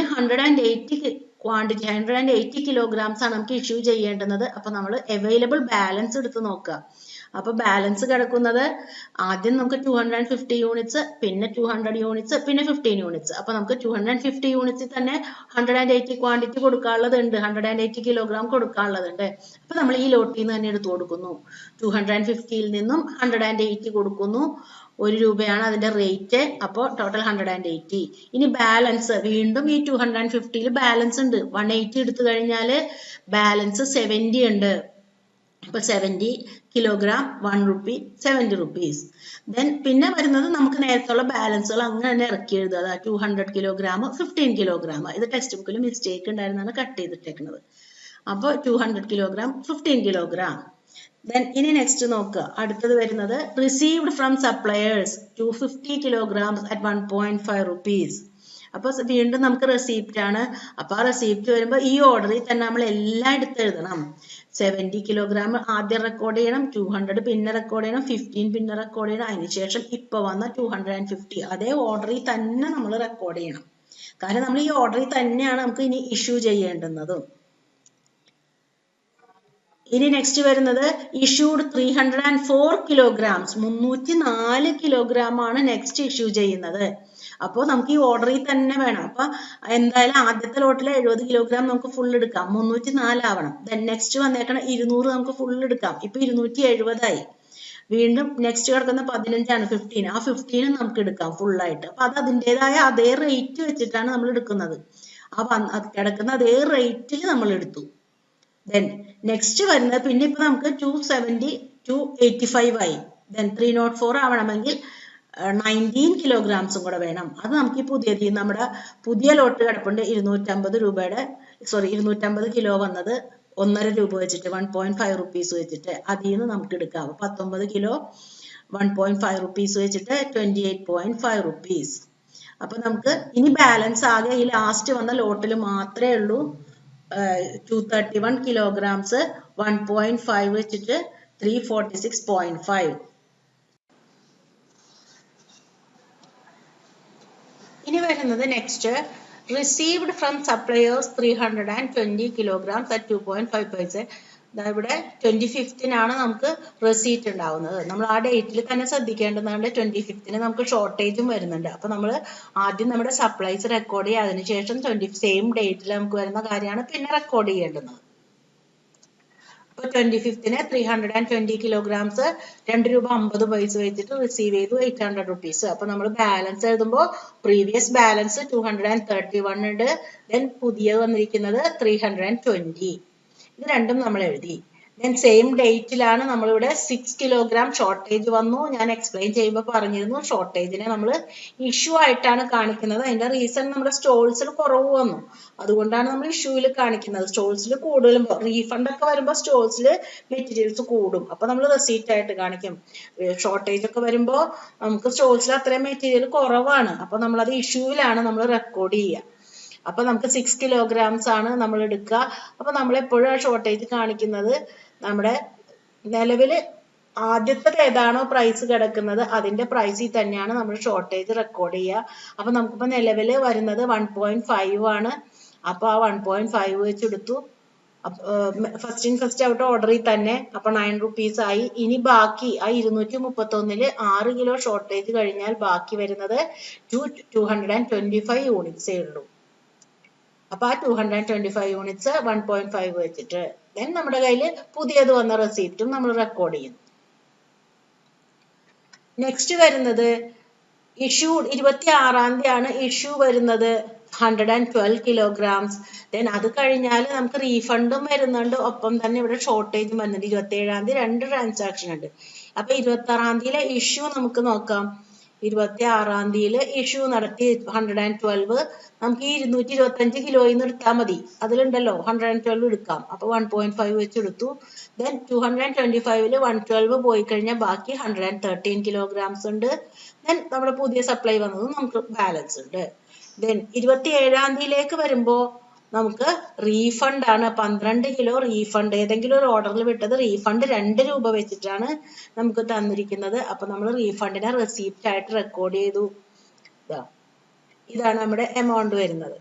180 kilograms ആണ് നമുക്ക് ഇഷ്യൂ ചെയ്യേണ്ടുന്നത്. അപ്പൊ നമ്മൾ അവൈലബിൾ ബാലൻസ് എടുത്ത് നോക്കുക. അപ്പൊ ബാലൻസ് കിടക്കുന്നത് ആദ്യം നമുക്ക് 250 യൂണിറ്റ്സ്, പിന്നെ 200 യൂണിറ്റ്സ്, പിന്നെ 15 യൂണിറ്റ്സ്. അപ്പൊ നമുക്ക് 250 യൂണിറ്റ്സിൽ തന്നെ 180 ക്വാണ്ടിറ്റി കൊടുക്കാനുള്ളതുണ്ട്, 180 kilogram കൊടുക്കാനുള്ളതുണ്ട്. അപ്പൊ നമ്മൾ ഈ ലോട്ടിൽ നിന്ന് തന്നെ എടുത്തു കൊടുക്കുന്നു. 250ൽ നിന്നും 180 കൊടുക്കുന്നു. 1 രൂപയാണ് അതിന്റെ റേറ്റ്. അപ്പോൾ ടോട്ടൽ 180. ഇനി ബാലൻസ് വീണ്ടും ഈ 250ൽ ബാലൻസ് ഉണ്ട്. 180 എടുത്തു കഴിഞ്ഞാൽ ബാലൻസ് 70 ഉണ്ട്. അപ്പോൾ 70 കിലോഗ്രാം 1 rupee 70 rupees. ദെൻ പിന്നെ വരുന്നത് നമുക്ക് നേരത്തുള്ള ബാലൻസുകൾ അങ്ങനെ തന്നെ ഇറക്കി എഴുതുക. അതാ 200 കിലോഗ്രാം 15 കിലോഗ്രാം. ഇത് ടെക്സ്റ്റ് ബുക്കിൽ മിസ്റ്റേക്ക് ഉണ്ടായിരുന്നാണ് കട്ട് ചെയ്തിട്ടേക്കുന്നത്. അപ്പോൾ 200 കിലോഗ്രാം 15 കിലോഗ്രാം. ദെൻ ഇനി നെക്സ്റ്റ് നോക്കുക. അടുത്തത് വരുന്നത് received from suppliers 250 kilograms at 1.5 rupees. അപ്പോൾ വീണ്ടും നമുക്ക് റെസിപ്റ്റ് ആണ്. അപ്പോൾ ആ റെസിപ്റ്റ് വരുമ്പോൾ ഈ ഓർഡറിൽ തന്നെ നമ്മൾ എല്ലാം എടുത്ത് എഴുതണം. 70 കിലോഗ്രാം ആദ്യം റെക്കോർഡ് ചെയ്യണം, 200 പിന്നെ റെക്കോർഡ് ചെയ്യണം, 15 പിന്നെ റെക്കോർഡ് ചെയ്യണം, അതിനുശേഷം ഇപ്പോൾ വന്ന 250 അതേ ഓർഡറിൽ തന്നെ നമ്മൾ റെക്കോർഡ് ചെയ്യണം. കാരണം നമ്മൾ ഈ ഓർഡറിൽ തന്നെയാണ് നമുക്ക് ഇനി ഇഷ്യൂ ചെയ്യേണ്ടുന്നതും. ഇനി നെക്സ്റ്റ് വരുന്നത് ഇഷ്യൂഡ് 304 കിലോഗ്രാംസ് 304 കിലോഗ്രാം ആണ് നെക്സ്റ്റ് ഇഷ്യൂ ചെയ്യുന്നത്. അപ്പോൾ നമുക്ക് ഈ ഓർഡറിൽ തന്നെ വേണം. അപ്പൊ എന്തായാലും ആദ്യത്തെ ലോട്ടിൽ 70 കിലോഗ്രാം നമുക്ക് ഫുൾ എടുക്കാം, 304 ആവണം. ദെൻ നെക്സ്റ്റ് വന്നേക്കണം 200 നമുക്ക് ഫുൾ എടുക്കാം, ഇപ്പൊ 270 ആയി. വീണ്ടും നെക്സ്റ്റ് കിടക്കുന്ന 15 15, ആ 15 നമുക്ക് എടുക്കാം ഫുൾ ആയിട്ട്. അപ്പൊ അത് അതിൻ്റെതായ അതേ റേറ്റ് വെച്ചിട്ടാണ് നമ്മൾ എടുക്കുന്നത്. കിടക്കുന്ന അതേ റേറ്റിൽ നമ്മൾ എടുത്തു. ദെൻ നെക്സ്റ്റ് വരുന്നത് പിന്നെ ഇപ്പൊ നമുക്ക് 270 285 ആയി. ദെൻ 304 ആവണമെങ്കിൽ 19 കിലോഗ്രാംസും കൂടെ വേണം. അത് നമുക്ക് ഈ നമ്മുടെ പുതിയ ലോട്ട് കിടപ്പുണ്ട് 250 രൂപയുടെ 250 കിലോ വന്നത് 1.5 രൂപ വെച്ചിട്ട് 1.5 rupees വെച്ചിട്ട് അതിൽ നിന്ന് നമുക്ക് എടുക്കാം. 19 കിലോ 1.5 rupees വെച്ചിട്ട് 28.5 rupees. അപ്പൊ നമുക്ക് ഇനി ബാലൻസ് ആകെ ഈ ലാസ്റ്റ് വന്ന ലോട്ടിൽ മാത്രമേ ഉള്ളൂ 231 kilograms 1.5 വെച്ചിട്ട് 346.5. ഇനി വരുന്നത് next received from suppliers 320 kilograms at 2.5 paise. ഇവിടെ 25-നാണ് നമുക്ക് റെസീറ്റ് ഉണ്ടാവുന്നത്. നമ്മൾ ആ ഡേറ്റിൽ തന്നെ ശ്രദ്ധിക്കേണ്ടതുണ്ട്. 25-ന് നമുക്ക് ഷോർട്ടേജും വരുന്നുണ്ട്. അപ്പൊ നമ്മൾ ആദ്യം നമ്മുടെ സപ്ലൈസ് റെക്കോർഡ് ചെയ്യുക, അതിനുശേഷം സെയിം ഡേറ്റിൽ നമുക്ക് വരുന്ന കാര്യമാണ് പിന്നെ റെക്കോർഡ് ചെയ്യേണ്ടുന്നത്. അപ്പൊ 25-ന് 320 kilograms 2 രൂപ 50 പൈസ വെച്ചിട്ട് റിസീവ് ചെയ്തു 800 rupees. അപ്പൊ നമ്മൾ ബാലൻസ് എഴുതുമ്പോൾ പ്രീവിയസ് ബാലൻസ് 231 ഉണ്ട്. ദെൻ പുതിയത് വന്നിരിക്കുന്നത് 320. ഇത് രണ്ടും നമ്മൾ എഴുതി. ദെൻ സെയിം ഡേറ്റിലാണ് നമ്മളിവിടെ 6 കിലോഗ്രാം ഷോർട്ടേജ് വന്നു. ഞാൻ എക്സ്പ്ലെയിൻ ചെയ്യുമ്പോൾ പറഞ്ഞിരുന്നു ഷോർട്ടേജിനെ നമ്മൾ ഇഷ്യൂ ആയിട്ടാണ് കാണിക്കുന്നത്. അതിന്റെ റീസൺ നമ്മുടെ സ്റ്റോൾസിൽ കുറവ് വന്നു, അതുകൊണ്ടാണ് നമ്മൾ ഇഷ്യൂവിൽ കാണിക്കുന്നത്. സ്റ്റോൾസിൽ കൂടുതലും റീഫണ്ട് ഒക്കെ വരുമ്പോൾ സ്റ്റോൾസിൽ മെറ്റീരിയൽസ് കൂടും, അപ്പൊ നമ്മൾ റെസീറ്റ് ആയിട്ട് കാണിക്കും. ഷോർട്ടേജ് ഒക്കെ വരുമ്പോൾ നമുക്ക് സ്റ്റോൾസിൽ അത്രയും മെറ്റീരിയൽ കുറവാണ്, അപ്പൊ നമ്മളത് ഇഷ്യൂവിലാണ് നമ്മൾ റെക്കോർഡ് ചെയ്യുക. അപ്പൊ നമുക്ക് 6 kilograms ആണ് നമ്മൾ എടുക്കുക. അപ്പൊ നമ്മൾ എപ്പോഴും ആ ഷോർട്ടേജ് കാണിക്കുന്നത് നമ്മുടെ നിലവിൽ ആദ്യത്തെ ഏതാണോ പ്രൈസ് കിടക്കുന്നത് അതിന്റെ പ്രൈസിൽ തന്നെയാണ് നമ്മൾ ഷോർട്ടേജ് റെക്കോർഡ് ചെയ്യുക. അപ്പൊ നമുക്കിപ്പോ നിലവിൽ വരുന്നത് 1.5 ആണ്. അപ്പൊ ആ 1.5 വെച്ചെടുത്തു. ഫസ്റ്റ് ഔട്ട് ഓർഡറിൽ തന്നെ. അപ്പൊ 9 rupees ആയി. ഇനി ബാക്കി ആ 231-ല് 6 കിലോ ഷോർട്ടേജ് കഴിഞ്ഞാൽ ബാക്കി വരുന്നത് 225 യൂണിറ്റ്സേ ഉള്ളൂ. അപ്പൊ ആ 225 യൂണിറ്റ്സ് 1.5 വെച്ചിട്ട് ദെൻ നമ്മുടെ കയ്യിൽ പുതിയത് വന്ന റെസിപ്റ്റും നമ്മൾ റെക്കോർഡ് ചെയ്യുന്നു. നെക്സ്റ്റ് വരുന്നത് ഇഷ്യൂ 26-ാം തീയതിയാണ് ഇഷ്യൂ വരുന്നത് 112 kilograms. ദെൻ അത് കഴിഞ്ഞാൽ നമുക്ക് റീഫണ്ടും വരുന്നുണ്ട്, ഒപ്പം തന്നെ ഇവിടെ ഷോർട്ടേജും വരുന്നുണ്ട്. 27-ാം തീയതി 2 ട്രാൻസാക്ഷൻ ഉണ്ട്. അപ്പൊ 26-ാം തീയതിയിലെ ഇഷ്യൂ നമുക്ക് നോക്കാം. 26-ാം തീയതിയില് ഇഷ്യൂ നടത്തി 112. നമുക്ക് ഈ 225 കിലോയിൽ നിന്ന് എടുത്താൽ മതി. അതിലുണ്ടല്ലോ 112 എടുക്കാം. അപ്പൊ 1.5 വെച്ച് എടുത്തു. ദെൻ 225-ല് 112 പോയി കഴിഞ്ഞാൽ ബാക്കി 113 kilograms ഉണ്ട്. ദെൻ നമ്മുടെ പുതിയ സപ്ലൈ വന്നത് നമുക്ക് ബാലൻസ് ഉണ്ട്. ദെൻ 27-ാം തീയതിയിലേക്ക് വരുമ്പോ നമുക്ക് റീഫണ്ട് ആണ് 12 കിലോ റീഫണ്ട്. ഏതെങ്കിലും ഒരു ഓർഡറിൽ വിട്ടത് റീഫണ്ട് 2 രൂപ വെച്ചിട്ടാണ് നമുക്ക് തന്നിരിക്കുന്നത്. അപ്പൊ നമ്മൾ റീഫണ്ടിനെ റെസിപ്റ്റ് ആയിട്ട് റെക്കോർഡ് ചെയ്തു. ഇതാണ് നമ്മുടെ എമൗണ്ട് വരുന്നത്.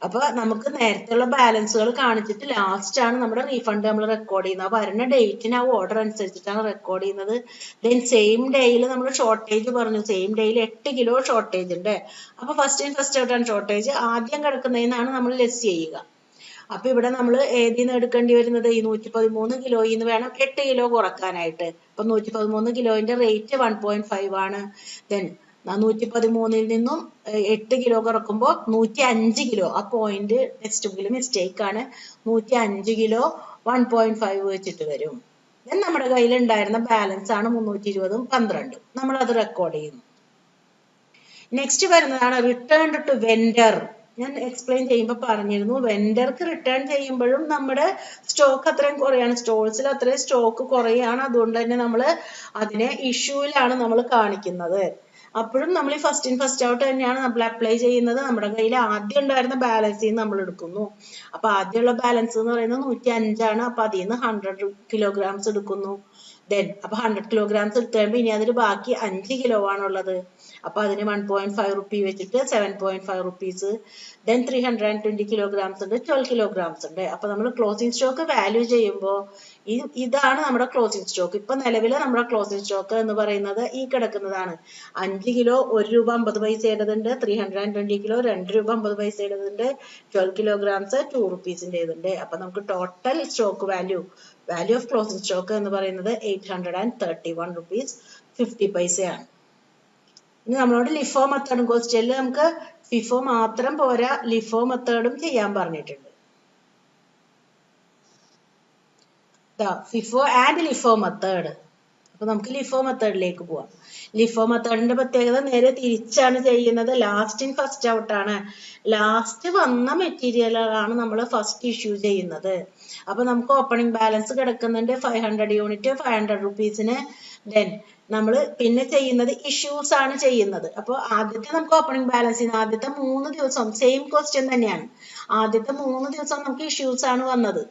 അപ്പൊ നമുക്ക് നേരത്തെയുള്ള ബാലൻസുകൾ കാണിച്ചിട്ട് ലാസ്റ്റ് ആണ് നമ്മുടെ റീഫണ്ട് നമ്മൾ റെക്കോർഡ് ചെയ്യുന്നത്. അപ്പൊ വരുന്ന ഡേറ്റിന് ആ ഓർഡർ അനുസരിച്ചിട്ടാണ് റെക്കോർഡ് ചെയ്യുന്നത്. ദെൻ സെയിം ഡേയിൽ നമ്മൾ ഷോർട്ടേജ് പറഞ്ഞു. സെയിം ഡേയിൽ 8 കിലോ ഷോർട്ടേജ് ഉണ്ട്. അപ്പൊ ഫസ്റ്റ് ഔട്ടാണ് ഷോർട്ടേജ്. ആദ്യം കിടക്കുന്നതിനാണ് നമ്മൾ ലെസ് ചെയ്യുക. അപ്പൊ ഇവിടെ നമ്മൾ ഏതിന്ന് എടുക്കേണ്ടി വരുന്നത്? ഈ 113 കിലോയിൽ നിന്ന് വേണം 8 കിലോ കുറക്കാനായിട്ട്. അപ്പൊ 113 കിലോന്റെ റേറ്റ് 1.5 ആണ്. ദെൻ 113-ൽ നിന്നും 8 കിലോ കുറക്കുമ്പോൾ 105 കിലോ. ആ പോയിന്റ് ടെക്സ്റ്റ് ബുക്കിൽ മിസ്റ്റേക്ക് ആണ്. 105 കിലോ 1.5 വെച്ചിട്ട് വരും. ദെൻ നമ്മുടെ കയ്യിൽ ഉണ്ടായിരുന്ന ബാലൻസ് ആണ് 320ഉം 12ഉം. നമ്മൾ അത് റെക്കോർഡ് ചെയ്യുന്നു. നെക്സ്റ്റ് വരുന്നതാണ് റിട്ടേൺ ടു വെൻഡർ. ഞാൻ എക്സ്പ്ലെയിൻ ചെയ്യുമ്പോൾ പറഞ്ഞിരുന്നു, വെൻഡർക്ക് റിട്ടേൺ ചെയ്യുമ്പോഴും നമ്മുടെ സ്റ്റോക്ക് അത്രയും കുറയാണ്, സ്റ്റോഴ്സിൽ അത്രയും സ്റ്റോക്ക് കുറയാണ്. അതുകൊണ്ട് തന്നെ നമ്മൾ അതിനെ ഇഷ്യൂവിലാണ് നമ്മൾ കാണിക്കുന്നത്. അപ്പോഴും നമ്മൾ ഈ ഫസ്റ്റ് ഇൻ ഫസ്റ്റ് ഔട്ട് തന്നെയാണ് നമ്മൾ അപ്ലൈ ചെയ്യുന്നത്. നമ്മുടെ കയ്യിൽ ആദ്യം ഉണ്ടായിരുന്ന ബാലൻസിൽ നിന്ന് നമ്മൾ എടുക്കുന്നു. അപ്പൊ ആദ്യമുള്ള ബാലൻസ് എന്ന് പറയുന്നത് 105 അപ്പൊ അതിൽ നിന്ന് 100 kilograms എടുക്കുന്നു. ദെൻ അപ്പൊ 100 kilograms എടുത്തു കഴിയുമ്പോൾ ഇനി അതിൽ ബാക്കി 5 കിലോ ആണുള്ളത്. അപ്പൊ അതിന് 1.5 റുപ്പി വെച്ചിട്ട് 7.5 rupees. ദെൻ 320 kilograms ഉണ്ട്, 12 kilograms ഉണ്ട്. അപ്പൊ നമ്മൾ ക്ലോസിംഗ് സ്റ്റോക്ക് വാല്യൂ ചെയ്യുമ്പോൾ ഇതാണ് നമ്മുടെ ക്ലോസിംഗ് സ്റ്റോക്ക്. ഇപ്പൊ നിലവിലെ നമ്മുടെ ക്ലോസിംഗ് സ്റ്റോക്ക് എന്ന് പറയുന്നത് ഈ കിടക്കുന്നതാണ്. 5 കിലോ 1 രൂപ 50 പൈസയുടേതുണ്ട്, 320 കിലോ 2 രൂപ 50 പൈസയുടേതുണ്ട്, 12 kilograms 2 rupees-ന്റേതുണ്ട്. അപ്പൊ നമുക്ക് total stock value of closing stock എന്ന് പറയുന്നത് 831 rupees 50 പൈസയാണ്. ഇനി നമ്മളോട് ലിഫോ മെത്തേഡും ക്വസ്റ്റ്യനിൽ നമുക്ക് ഫിഫോ മാത്രം പോരാ, ലിഫോ മെത്തേഡും ചെയ്യാൻ പറഞ്ഞിട്ടുണ്ട്. FIFO and LIFO method. അപ്പൊ നമുക്ക് ലിഫോ മെത്തേഡിലേക്ക് പോവാം. ലിഫോ മെത്തേഡിന്റെ പ്രത്യേകത നേരെ തിരിച്ചാണ് ചെയ്യുന്നത്. ലാസ്റ്റ് ഇൻ ഫസ്റ്റ് ഔട്ട് ആണ്. ലാസ്റ്റ് വന്ന മെറ്റീരിയലാണ് നമ്മൾ ഫസ്റ്റ് ഇഷ്യൂ ചെയ്യുന്നത്. അപ്പൊ നമുക്ക് ഓപ്പണിംഗ് ബാലൻസ് കിടക്കുന്നുണ്ട് 500 യൂണിറ്റ് 500 rupees-ന്. ദെൻ നമ്മൾ പിന്നെ ചെയ്യുന്നത് ഇഷ്യൂസ് ആണ് ചെയ്യുന്നത്. അപ്പോൾ ആദ്യത്തെ നമുക്ക് ഓപ്പണിംഗ് ബാലൻസിന് ആദ്യത്തെ 3 ദിവസം സെയിം ക്വസ്റ്റ്യൻ തന്നെയാണ്. ആദ്യത്തെ 3 ദിവസം നമുക്ക് ഇഷ്യൂസ് ആണ് വന്നത്.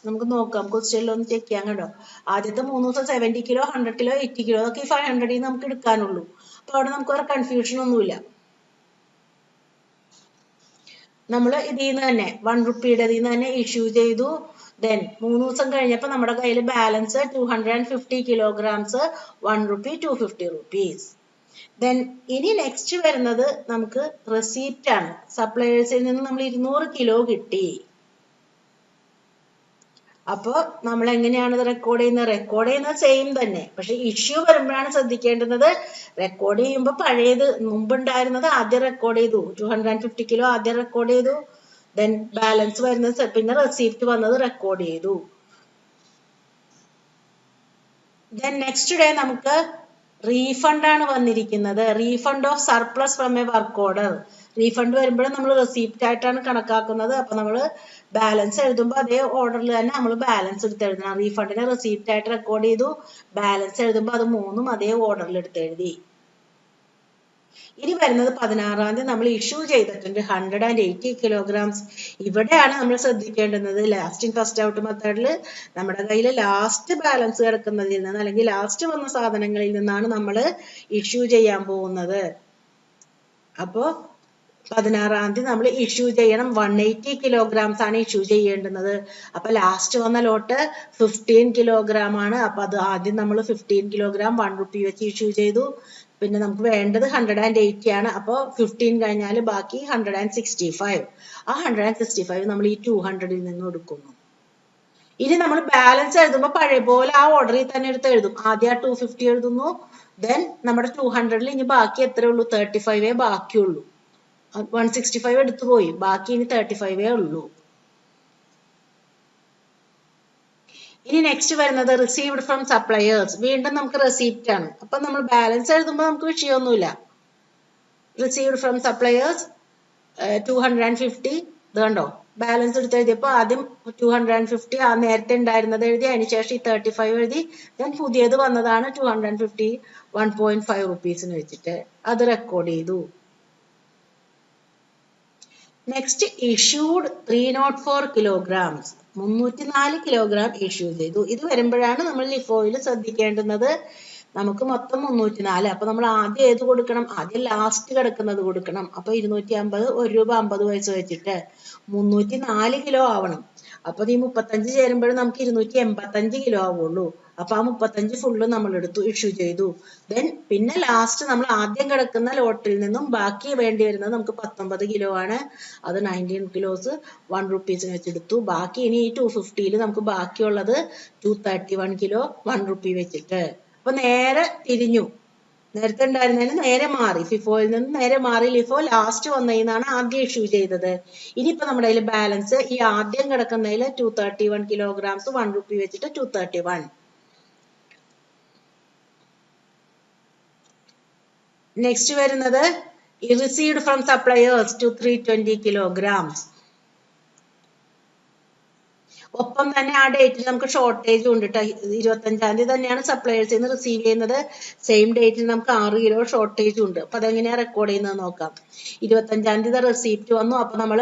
നമുക്ക് നോക്കാം, ക്വസ്റ്റ്യനിൽ ഒന്ന് ചെക്ക് ചെയ്യാൻ കണ്ടോ. ആദ്യത്തെ 3 ദിവസം 70 കിലോ 100 കിലോ 80 കിലോ അതൊക്കെ 500 നമുക്ക് എടുക്കാനുള്ളൂ. അപ്പൊ അവിടെ നമുക്ക് ഒരു കൺഫ്യൂഷൻ ഒന്നുമില്ല. നമ്മൾ ഇതിൽ നിന്ന് തന്നെ 1 റുപ്പിയുടെ തന്നെ ഇഷ്യൂ ചെയ്തു. ദെൻ 3 ദിവസം കഴിഞ്ഞപ്പോൾ നമ്മുടെ കയ്യിൽ balance 250 kilograms 1 rupee 250 rupees. Then ഇനി നെക്സ്റ്റ് വരുന്നത് നമുക്ക് റെസീപ്റ്റ് ആണ്. സപ്ലയേഴ്സിൽ നിന്ന് നമ്മൾ 200 കിലോ കിട്ടി. അപ്പോൾ നമ്മൾ എങ്ങനെയാണ് ഇത് റെക്കോർഡ് ചെയ്യുന്നത് സെയിം തന്നെ. പക്ഷെ ഇഷ്യൂ വരുമ്പോഴാണ് ശ്രദ്ധിക്കേണ്ടുന്നത്. റെക്കോർഡ് ചെയ്യുമ്പോൾ പഴയത് മുമ്പുണ്ടായിരുന്നത് ആദ്യം റെക്കോർഡ് ചെയ്തു, 250 കിലോ ആദ്യം റെക്കോർഡ് ചെയ്തു. ദെൻ ബാലൻസ് വരുന്നത് പിന്നെ റെസീപ്റ്റ് വന്നത് റെക്കോർഡ് ചെയ്തു. ദെൻ നെക്സ്റ്റ് ഡേ നമുക്ക് റീഫണ്ട് ആണ് വന്നിരിക്കുന്നത്. Refund of surplus from A work order. Refund വരുമ്പോഴും നമ്മൾ റെസീപ്റ്റ് ആയിട്ടാണ് കണക്കാക്കുന്നത്. അപ്പൊ നമ്മൾ ബാലൻസ് എഴുതുമ്പോൾ അതേ ഓർഡറിൽ തന്നെ നമ്മൾ ബാലൻസ് എടുത്ത് എഴുതണം. റീഫണ്ടിനെ റെസീപ്റ്റ് ആയിട്ട് റെക്കോർഡ് ചെയ്തു, ബാലൻസ് എഴുതുമ്പോൾ അത് 3ഉം അതേ ഓർഡറിൽ എടുത്ത് എഴുതി. ഇനി വരുന്നത് 16-ാം തീയതി നമ്മൾ ഇഷ്യൂ ചെയ്തിട്ടുണ്ട് 180 kilograms. ഇവിടെയാണ് നമ്മൾ ശ്രദ്ധിക്കേണ്ടുന്നത്. ലാസ്റ്റ് ഇൻ ഫസ്റ്റ് ഔട്ട് മെത്തേഡിൽ നമ്മുടെ കയ്യിൽ ലാസ്റ്റ് ബാലൻസ് കിടക്കുന്നതിൽ നിന്ന് അല്ലെങ്കിൽ ലാസ്റ്റ് വന്ന സാധനങ്ങളിൽ നിന്നാണ് നമ്മൾ ഇഷ്യൂ ചെയ്യാൻ പോകുന്നത്. അപ്പോ 16-ാം തീയതി നമ്മൾ ഇഷ്യൂ ചെയ്യണം. 180 kilograms ആണ് ഇഷ്യൂ ചെയ്യേണ്ടുന്നത്. അപ്പൊ ലാസ്റ്റ് വന്ന ലോട്ട് 15 kilogram ആണ്. അപ്പൊ അത് ആദ്യം നമ്മൾ 15 kilogram 1 rupee വെച്ച് ഇഷ്യൂ ചെയ്തു. പിന്നെ നമുക്ക് വേണ്ടത് 180 ആണ്. അപ്പോൾ 15 കഴിഞ്ഞാൽ ബാക്കി 165. ആ 165 നമ്മൾ ഈ 200-ൽ നിന്ന് എടുക്കുന്നു. ഇനി നമ്മൾ ബാലൻസ് എഴുതുമ്പോൾ പഴയ പോലെ ആ ഓർഡറിൽ തന്നെ എടുത്ത് എഴുതും. ആദ്യം 250 എഴുതുന്നു. ദെൻ നമ്മുടെ 200-ൽ ഇനി ബാക്കി എത്രയേ ഉള്ളൂ? 35 ബാക്കിയുള്ളൂ. 165 എടുത്തു പോയി, ബാക്കി ഇനി 35 ഉള്ളൂ. ഇനി നെക്സ്റ്റ് വരുന്നത് റിസീവ്ഡ് ഫ്രം സപ്ലയേഴ്സ്. വീണ്ടും നമുക്ക് റെസീപ്റ്റ് ആണ്. അപ്പൊ നമ്മൾ ബാലൻസ് എഴുതുമ്പോൾ നമുക്ക് വിഷയമൊന്നുമില്ല. Received from suppliers 250. ഇത് കണ്ടോ, ബാലൻസ് എടുത്ത് എഴുതിയപ്പോൾ ആദ്യം 250 ആ നേരത്തെ ഉണ്ടായിരുന്നത് എഴുതി, അതിനുശേഷം ഈ 35 എഴുതി. ദെൻ പുതിയത് വന്നതാണ് 250 1.5 rupees-ന് വെച്ചിട്ട് അത് റെക്കോർഡ് ചെയ്തു. Next issued 304 kilograms 304 kilogram issue ചെയ്തു. ഇത് വരുമ്പോഴാണ് നമ്മൾ ലിഫോയിൽ ശ്രദ്ധിക്കേണ്ടുന്നത്. നമുക്ക് മൊത്തം 304. അപ്പൊ നമ്മൾ ആദ്യം ഏത് കൊടുക്കണം? ആദ്യം ലാസ്റ്റ് കിടക്കുന്നത് കൊടുക്കണം. അപ്പൊ 250 1 രൂപ 50 പൈസ വെച്ചിട്ട് 304 കിലോ ആവണം. അപ്പൊ ഈ 35 ചേരുമ്പോഴും നമുക്ക് 285 കിലോ ആവുള്ളൂ. അപ്പൊ ആ 35 ഫുള്ള് നമ്മൾ എടുത്തു, ഇഷ്യൂ ചെയ്തു. ദെൻ പിന്നെ ലാസ്റ്റ് നമ്മൾ ആദ്യം കിടക്കുന്ന ലോട്ടിൽ നിന്നും ബാക്കി വേണ്ടി വരുന്നത് നമുക്ക് 19 കിലോ ആണ്. അത് 19 kilos 1 rupees-ന് വെച്ചെടുത്തു. ബാക്കി ഇനി ഈ 250-ൽ നമുക്ക് ബാക്കിയുള്ളത് 231 kilo 1 rupee വെച്ചിട്ട്. അപ്പൊ നേരെ തിരിഞ്ഞു. നേരത്തെ ഉണ്ടായിരുന്നതിന് നേരെ മാറി, ഫിഫോയിൽ നിന്ന് നേരെ മാറി. ലിഫോ ലാസ്റ്റ് വന്നതിനാണ് ആദ്യം ഇഷ്യൂ ചെയ്തത്. ഇനിയിപ്പോ നമ്മുടെ കയ്യിൽ ബാലൻസ് ഈ ആദ്യം കിടക്കുന്നതിൽ 231 kilograms 1 rupee വെച്ചിട്ട് 231. നെക്സ്റ്റ് വരുന്നത് received from suppliers to 320 kilograms. ഒപ്പം തന്നെ ആ ഡേറ്റിൽ നമുക്ക് ഷോർട്ടേജ് ഉണ്ട് കേട്ടോ. 25-ാം തീയതി തന്നെയാണ് സപ്ലയേഴ്സിൽ നിന്ന് റിസീവ് ചെയ്യുന്നത്. സെയിം ഡേറ്റിൽ നമുക്ക് 6 കിലോ ഷോർട്ടേജ് ഉണ്ട്. അപ്പൊ അതെങ്ങനെയാ റെക്കോർഡ് ചെയ്യുന്നത് നോക്കാം. 25-ാം തീയതി റെസിപ്റ്റ് വന്നു. അപ്പൊ നമ്മൾ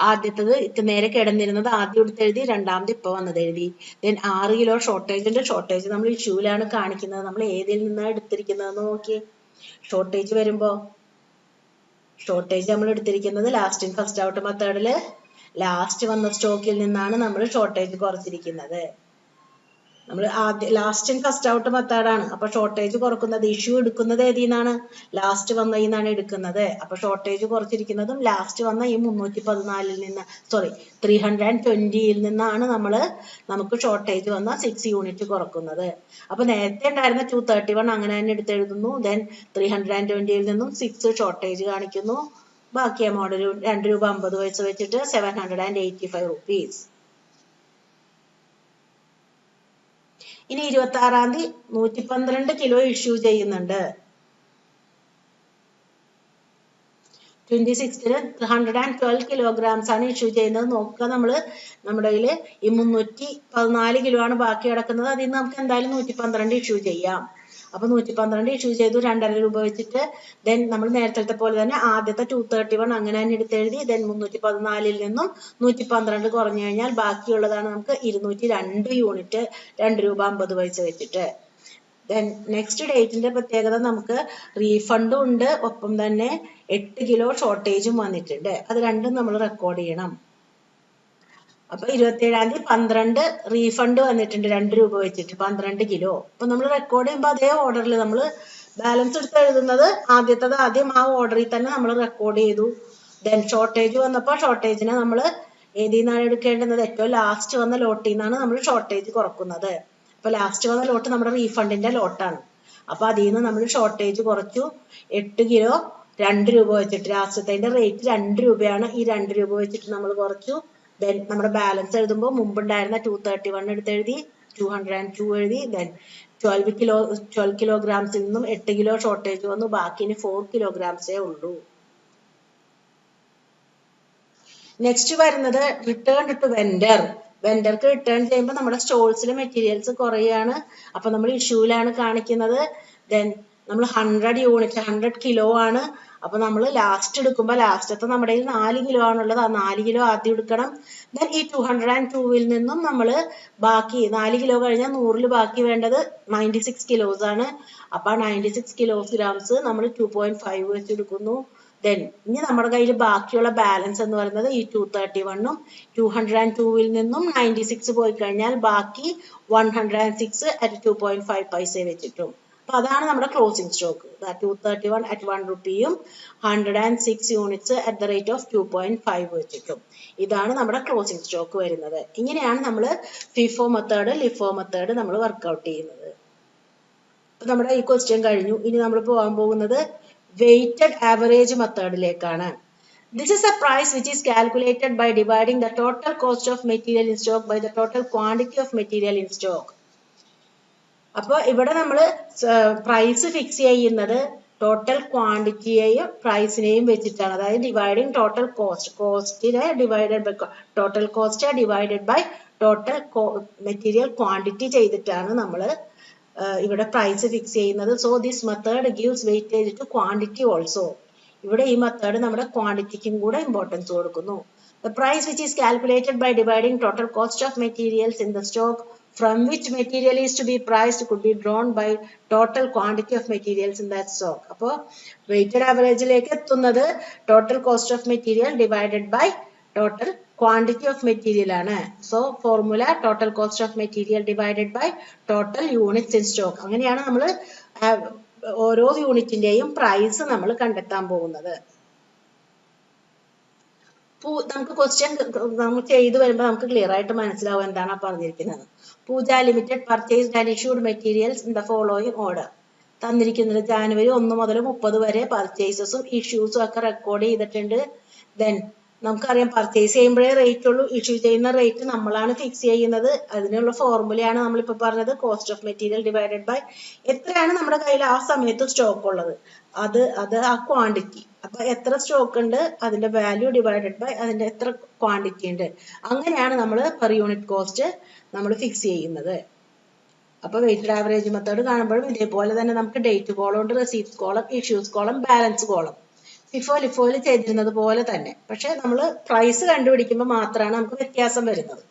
ആദ്യത്തത് നേരെ കിടന്നിരുന്നത് ആദ്യം എടുത്ത് എഴുതി, രണ്ടാമത് ഇപ്പൊ വന്നത് എഴുതി. ദെൻ 6 കിലോ ഷോർട്ടേജ് ഉണ്ട്. ഷോർട്ടേജ് നമ്മൾ ഇഷ്യൂലാണ് കാണിക്കുന്നത്. നമ്മൾ ഏതിൽ നിന്നാണ് എടുത്തിരിക്കുന്നതെന്ന് നോക്കി. ഷോർട്ടേജ് വരുമ്പോ ഷോർട്ടേജ് നമ്മൾ എടുത്തിരിക്കുന്നത് ലാസ്റ്റ് ഇൻ ഫസ്റ്റ് ഔട്ട് മെത്തേഡില് ലാസ്റ്റ് വന്ന സ്റ്റോക്കിൽ നിന്നാണ് നമ്മൾ ഷോർട്ടേജ് കുറച്ചിരിക്കുന്നത്. നമ്മൾ ആദ്യം ലാസ്റ്റ് ഇൻ ഫസ്റ്റ് ഔട്ട് മെത്തേഡാണ്. അപ്പൊ ഷോർട്ടേജ് കുറക്കുന്നത് ഇഷ്യൂ എടുക്കുന്നത് ഏതിൽ നിന്നാണ്? ലാസ്റ്റ് വന്നതിൽ നിന്നാണ് എടുക്കുന്നത്. അപ്പൊ ഷോർട്ടേജ് കുറച്ചിരിക്കുന്നതും ലാസ്റ്റ് വന്ന ഈ 314-ൽ നിന്ന് 320-ൽ നിന്നാണ് നമുക്ക് ഷോർട്ടേജ് വന്ന 6 യൂണിറ്റ് കുറക്കുന്നത്. അപ്പൊ നേരത്തെ ഉണ്ടായിരുന്ന 231 അങ്ങനെ തന്നെ എടുത്തെഴുതുന്നു. ദെൻ 320-ൽ നിന്നും 6 ഷോർട്ടേജ് കാണിക്കുന്നു. ബാക്കി എമൗണ്ട് 2 രൂപ 50 പൈസ വെച്ചിട്ട് 785 rupees. ഇനി 26-ാം തീയതി 112 കിലോ ഇഷ്യൂ ചെയ്യുന്നുണ്ട്. 26-ന് 112 kilograms ആണ് ഇഷ്യൂ ചെയ്യുന്നത്. നോക്കുക, നമ്മുടെ കയ്യിൽ ഈ 314 കിലോ ആണ് ബാക്കി കിടക്കുന്നത്. അതിൽ നിന്ന് നമുക്ക് എന്തായാലും 112 ഇഷ്യൂ ചെയ്യാം. അപ്പൊ 112 ഇഷ്യൂ ചെയ്തു 2.5 രൂപ വെച്ചിട്ട്. ദെൻ നമ്മൾ നേരത്തെ പോലെ തന്നെ ആദ്യത്തെ 231 അങ്ങനെ തന്നെ എടുത്തെഴുതി. ദെൻ 314-ൽ നിന്നും 112 കുറഞ്ഞു കഴിഞ്ഞാൽ ബാക്കിയുള്ളതാണ് നമുക്ക് 202 യൂണിറ്റ് 2 രൂപ 50 പൈസ വെച്ചിട്ട്. ദെൻ നെക്സ്റ്റ് ഡേറ്റിന്റെ പ്രത്യേകത നമുക്ക് റീഫണ്ടും ഉണ്ട്, ഒപ്പം തന്നെ 8 കിലോ ഷോർട്ടേജും വന്നിട്ടുണ്ട്. അത് രണ്ടും നമ്മൾ റെക്കോർഡ് ചെയ്യണം. അപ്പൊ 27-ാം തീയതി 12 റീഫണ്ട് വന്നിട്ടുണ്ട് 2 രൂപ വെച്ചിട്ട് 12 കിലോ. അപ്പൊ നമ്മൾ റെക്കോർഡ് ചെയ്യുമ്പോൾ അതേ ഓർഡറിൽ നമ്മൾ ബാലൻസ് എടുത്ത് എഴുതുന്നത് ആദ്യത്തത് ആദ്യം ആ ഓർഡറിൽ തന്നെ നമ്മൾ റെക്കോർഡ് ചെയ്തു. ദെൻ ഷോർട്ടേജ് വന്നപ്പോൾ ഷോർട്ടേജിനെ നമ്മൾ ഏതിൽ നിന്നാണ് എടുക്കേണ്ടത്? ഏറ്റവും ലാസ്റ്റ് വന്ന ലോട്ടിൽ നിന്നാണ് നമ്മൾ ഷോർട്ടേജ് കുറക്കുന്നത്. അപ്പൊ ലാസ്റ്റ് വന്ന ലോട്ട് നമ്മുടെ റീഫണ്ടിന്റെ ലോട്ടാണ്. അപ്പൊ അതിൽ നിന്ന് നമ്മൾ ഷോർട്ടേജ് കുറച്ചു 8 കിലോ 2 രൂപ വെച്ചിട്ട്. ലാസ്റ്റത്തെ റേറ്റ് 2 രൂപയാണ്. ഈ 2 രൂപ വെച്ചിട്ട് നമ്മൾ കുറച്ചു. ദെൻ നമ്മുടെ ബാലൻസ് എഴുതുമ്പോൾ മുമ്പുണ്ടായിരുന്ന 231 എടുത്തെഴുതി, 202 എഴുതി. ദെൻ 12 kilograms നിന്നും 8 കിലോ ഷോർട്ടേജ് വന്നു. ബാക്കി 4 kilograms ഉള്ളൂ. നെക്സ്റ്റ് വരുന്നത് റിട്ടേൺ ടു വെൻഡർ. വെൻഡർക്ക് റിട്ടേൺ ചെയ്യുമ്പോൾ നമ്മുടെ സ്റ്റോൾസിലെ മെറ്റീരിയൽസ് കുറയാണ്. അപ്പൊ നമ്മൾ ഇഷ്യൂലാണ് കാണിക്കുന്നത്. ദെൻ നമ്മൾ 100 യൂണിറ്റ് 100 കിലോ ആണ്. അപ്പൊ നമ്മൾ ലാസ്റ്റ് എടുക്കുമ്പോൾ ലാസ്റ്റത്തെ നമ്മുടെ 4 കിലോ ആണുള്ളത്. ആ 4 കിലോ ആദ്യം എടുക്കണം. ദെൻ ഈ 202-ൽ നിന്നും നമ്മൾ ബാക്കി 4 കിലോ കഴിഞ്ഞാൽ 100-ൽ ബാക്കി വേണ്ടത് 96 കിലോസ് ആണ്. അപ്പൊ 96 kilograms നമ്മൾ 2.5 വെച്ച് എടുക്കുന്നു. ദെൻ ഇനി നമ്മുടെ കയ്യിൽ ബാക്കിയുള്ള ബാലൻസ് എന്ന് പറയുന്നത് ഈ 231-ഉം 202-ൽ നിന്നും 96 പോയി കഴിഞ്ഞാൽ ബാക്കി 106 at 2.5 പൈസ വെച്ചിട്ടും. അപ്പൊ അതാണ് നമ്മുടെ closing stock. 231 at 1 rupeeയും 106 units at the rate of 2.5 വെച്ചിട്ടും. ഇതാണ് നമ്മുടെ ക്ലോസിംഗ് സ്റ്റോക്ക് വരുന്നത്. ഇങ്ങനെയാണ് നമ്മൾ ഫിഫോ മെത്തേഡ് ലിഫോ മെത്തേഡ് നമ്മൾ വർക്ക്ഔട്ട് ചെയ്യുന്നത്. അപ്പൊ നമ്മുടെ ഈ ക്വസ്റ്റ്യൻ കഴിഞ്ഞു. ഇനി നമ്മൾ പോകാൻ പോകുന്നത് weighted average മെത്തേഡിലേക്കാണ്. This is a price which is calculated by dividing the total cost of material in stock by the total quantity of material in stock. അപ്പോൾ ഇവിടെ നമ്മൾ പ്രൈസ് ഫിക്സ് ചെയ്യുന്നത് ടോട്ടൽ ക്വാണ്ടിറ്റിയെയും പ്രൈസിനെയും വെച്ചിട്ടാണ്. അതായത് ഡിവൈഡിങ് ടോട്ടൽ കോസ്റ്റിനെ divided by total cost divided by total material quantity ചെയ്തിട്ടാണ് നമ്മൾ ഇവിടെ പ്രൈസ് ഫിക്സ് ചെയ്യുന്നത്. So this method gives weightage to quantity also. ഇവിടെ ഈ മെത്തേഡ് നമ്മുടെ ക്വാണ്ടിറ്റിക്കും കൂടെ ഇമ്പോർട്ടൻസ് കൊടുക്കുന്നു. The price which is calculated by dividing total cost of materials in the stock from which material is to be priced could be drawn by total quantity of materials in that stock. അപ്പോൾ weighted averageലേക്ക് എത്തുന്നത് total cost of material divided by total quantity of material ആണ്. So formula total cost of material divided by total units in stock. അങ്ങനെയാണ് നമ്മൾ ഓരോ യൂണിറ്റിന്റെയും price നമ്മൾ കണ്ടെത്താൻ പോകുന്നത്. നമുക്ക് ക്വസ്റ്റ്യൻ നമ്മൾ ചെയ്തു വരുമ്പോൾ നമുക്ക് ക്ലിയർ ആയിട്ട് മനസ്സിലാവും എന്താണ് പറഞ്ഞിരിക്കുന്നത്. Pooja limited purchased and issued materials in the following order. തന്നിരിക്കുന്നത് ജാനുവരി 1 മുതൽ 30 വരെ പർച്ചേസസും ഇഷ്യൂസും ഒക്കെ റെക്കോർഡ് ചെയ്തിട്ടുണ്ട്. ദെൻ നമുക്കറിയാം പർച്ചേസ് ചെയ്യുമ്പോഴേ റേറ്റ് ഉള്ളൂ, ഇഷ്യൂ ചെയ്യുന്ന റേറ്റ് നമ്മളാണ് ഫിക്സ് ചെയ്യുന്നത്. അതിനുള്ള ഫോർമുലയാണ് നമ്മളിപ്പോൾ പറഞ്ഞത്, cost of material divided by എത്രയാണ് നമ്മുടെ കയ്യിൽ ആ സമയത്ത് സ്റ്റോക്ക് ഉള്ളത്, അത് ആ ക്വാണ്ടിറ്റി. അപ്പൊ എത്ര സ്റ്റോക്ക് ഉണ്ട് അതിന്റെ വാല്യൂ ഡിവൈഡഡ് ബൈ അതിന്റെ എത്ര ക്വാണ്ടിറ്റി ഉണ്ട്, അങ്ങനെയാണ് നമ്മൾ പെർ യൂണിറ്റ് കോസ്റ്റ് നമ്മൾ ഫിക്സ് ചെയ്യുന്നത്. അപ്പൊ വെയിറ്റഡ് ആവറേജ് മെത്തേഡ് കാണുമ്പോഴും ഇതേപോലെ തന്നെ നമുക്ക് ഡേറ്റ് കോളം ഉണ്ട്, receipts column, issues column, balance column ലിഫോയിൽ ചെയ്തിരുന്നത് പോലെ തന്നെ. പക്ഷെ നമ്മൾ പ്രൈസ് കണ്ടുപിടിക്കുമ്പോൾ മാത്രമാണ് നമുക്ക് വ്യത്യാസം വരുന്നത്.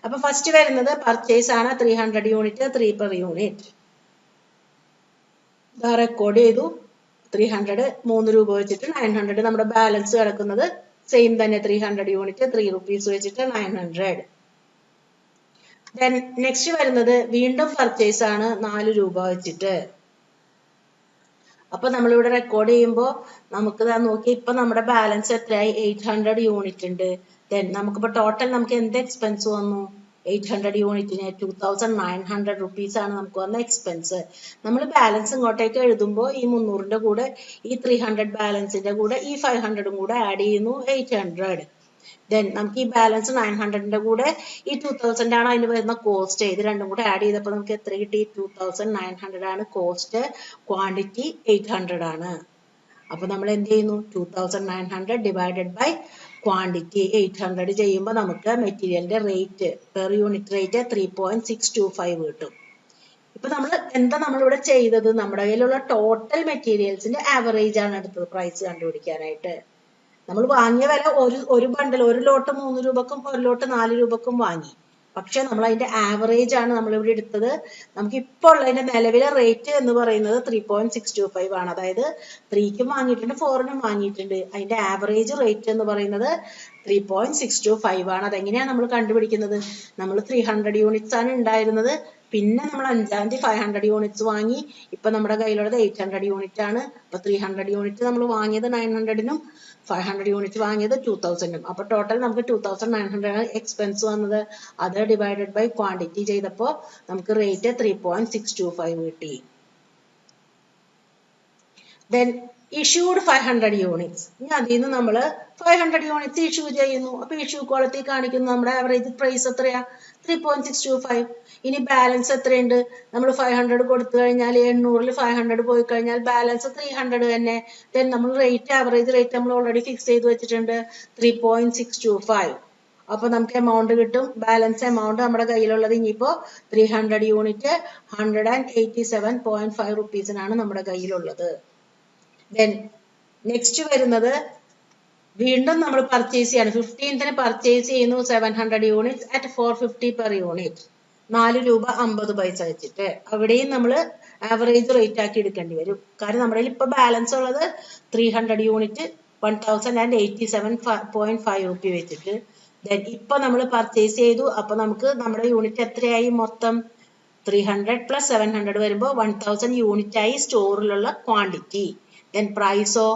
അപ്പൊ ഫസ്റ്റ് വരുന്നത് പർച്ചേസ് ആണ്, 300 യൂണിറ്റ്, 3 പെർ യൂണിറ്റ് റെക്കോർഡ് ചെയ്തു. 300 3 രൂപ വെച്ചിട്ട് 900. നമ്മുടെ ബാലൻസ് കിടക്കുന്നത് സെയിം തന്നെ, 300 യൂണിറ്റ് 3 rupees വെച്ചിട്ട് 900. ദെൻ നെക്സ്റ്റ് വരുന്നത് വീണ്ടും പർച്ചേസ് ആണ്, 4 രൂപ വെച്ചിട്ട്. അപ്പൊ നമ്മളിവിടെ റെക്കോർഡ് ചെയ്യുമ്പോൾ നമുക്ക് നോക്കി ഇപ്പൊ നമ്മുടെ ബാലൻസ് എത്രയായി, 800 യൂണിറ്റ് ഉണ്ട്. ദെൻ നമുക്കിപ്പോ ടോട്ടൽ നമുക്ക് എന്ത് എക്സ്പെൻസ് വന്നു, 800 യൂണിറ്റിന് 2900 rupees ആണ് നമുക്ക് വന്ന എക്സ്പെൻസ്. നമ്മൾ ബാലൻസ് ഇങ്ങോട്ടേക്ക് എഴുതുമ്പോൾ ഈ 300ന്റെ കൂടെ ഈ 300 ബാലൻസിന്റെ കൂടെ ഈ 500 കൂടെ ആഡ് ചെയ്യുന്നു, 800. ദെൻ നമുക്ക് ഈ ബാലൻസ് 900ന്റെ കൂടെ ഈ 2000 ആണ് അതിന് വരുന്ന കോസ്റ്റ്. ഇത് രണ്ടും കൂടെ ആഡ് ചെയ്തപ്പോൾ നമുക്ക് എത്ര കിട്ടി, 2900 ആണ് കോസ്റ്റ്, ക്വാണ്ടിറ്റി 800 ആണ്. അപ്പൊ നമ്മൾ എന്ത് ചെയ്യുന്നു, 2900 ഡിവൈഡഡ് ബൈ ക്വാണ്ടിറ്റി 800 ചെയ്യുമ്പോൾ നമുക്ക് മെറ്റീരിയലിന്റെ റേറ്റ് പെർ യൂണിറ്റ് റേറ്റ് 3.625 കിട്ടും. ഇപ്പൊ നമ്മളിവിടെ ചെയ്തത്, നമ്മുടെ കയ്യിലുള്ള ടോട്ടൽ മെറ്റീരിയൽസിന്റെ ആവറേജ് ആണ് എടുത്തത് പ്രൈസ് കണ്ടുപിടിക്കാനായിട്ട്. നമ്മൾ വാങ്ങിയ വില ഒരു ബണ്ടിൽ, ഒരു ലോട്ട് 3 രൂപക്കും ഒരു ലോട്ട് 4 രൂപക്കും വാങ്ങി. പക്ഷെ നമ്മൾ അതിന്റെ ആവറേജ് ആണ് നമ്മൾ ഇവിടെ എടുത്തത്. നമുക്ക് ഇപ്പോൾ ഉള്ളതിന്റെ നിലവിലെ റേറ്റ് എന്ന് പറയുന്നത് 3.625 ആണ്. അതായത് 3ക്കും വാങ്ങിയിട്ടുണ്ട്, 4നും വാങ്ങിയിട്ടുണ്ട്. അതിന്റെ ആവറേജ് റേറ്റ് എന്ന് പറയുന്നത് 3.625 ആണ്. അതെങ്ങനെയാണ് നമ്മൾ കണ്ടുപിടിക്കുന്നത്, നമ്മൾ 300 യൂണിറ്റ്സ് ആണ് ഉണ്ടായിരുന്നത്. പിന്നെ നമ്മൾ 5-ാം തീയതി 500 യൂണിറ്റ്സ് വാങ്ങി. ഇപ്പൊ നമ്മുടെ കയ്യിലുള്ളത് 800 യൂണിറ്റ് ആണ്. അപ്പൊ 300 യൂണിറ്റ് നമ്മൾ വാങ്ങിയത് 900നും 500 യൂണിറ്റ് വാങ്ങിയത് 2000നും. അപ്പൊ ടോട്ടൽ നമുക്ക് 2900 എക്സ്പെൻസ് വന്നത്. അത് ഡിവൈഡഡ് ബൈ ക്വാണ്ടിറ്റി ചെയ്തപ്പോൾ നമുക്ക് റേറ്റ് 3.625 കിട്ടി. Then issued 500 units. ഇനി അതിൽ നിന്ന് നമ്മൾ 500 യൂണിറ്റ്സ് ഇഷ്യൂ ചെയ്യുന്നു. അപ്പൊ ഇഷ്യൂ ക്വാളിറ്റി കാണിക്കുന്നു നമ്മുടെ ആവറേജ് പ്രൈസ് എത്രയാ, 3.625. ഇനി ബാലൻസ് എത്രയുണ്ട്, നമ്മൾ 500 കൊടുത്തു കഴിഞ്ഞാൽ 800ൽ 500 പോയി കഴിഞ്ഞാൽ ബാലൻസ് 300 തന്നെ. ദെൻ നമ്മൾ റേറ്റ്, ആവറേജ് റേറ്റ് നമ്മൾ ഓൾറെഡി ഫിക്സ് ചെയ്ത് വെച്ചിട്ടുണ്ട്, 3.625. അപ്പൊ നമുക്ക് എമൗണ്ട് കിട്ടും. ബാലൻസ് എമൗണ്ട് നമ്മുടെ കയ്യിലുള്ളത് ഇനിയിപ്പോ 300 യൂണിറ്റ് 187.5 rupeesനാണ് നമ്മുടെ കയ്യിലുള്ളത്. ദെൻ നെക്സ്റ്റ് വരുന്നത് വീണ്ടും നമ്മൾ പർച്ചേസ് ചെയ്യാണ്. 15th പർച്ചേസ് ചെയ്യുന്നു 700 യൂണിറ്റ്സ് അറ്റ് 450 പെർ യൂണിറ്റ്, 4 രൂപ 50 പൈസ വെച്ചിട്ട്. അവിടെയും നമ്മൾ ആവറേജ് റേറ്റ് ആക്കി എടുക്കേണ്ടി വരും. കാരണം നമ്മുടെ ഇപ്പൊ ബാലൻസ് ഉള്ളത് 300 യൂണിറ്റ് 1087.5 rupee വെച്ചിട്ട്. ദെൻ ഇപ്പൊ നമ്മൾ പർച്ചേസ് ചെയ്തു. അപ്പൊ നമുക്ക് നമ്മുടെ യൂണിറ്റ് എത്രയായി, മൊത്തം 300 + 700 വരുമ്പോൾ 1000 യൂണിറ്റ് ആയി സ്റ്റോറിലുള്ള ക്വാണ്ടിറ്റി. ദെൻ പ്രൈസോ,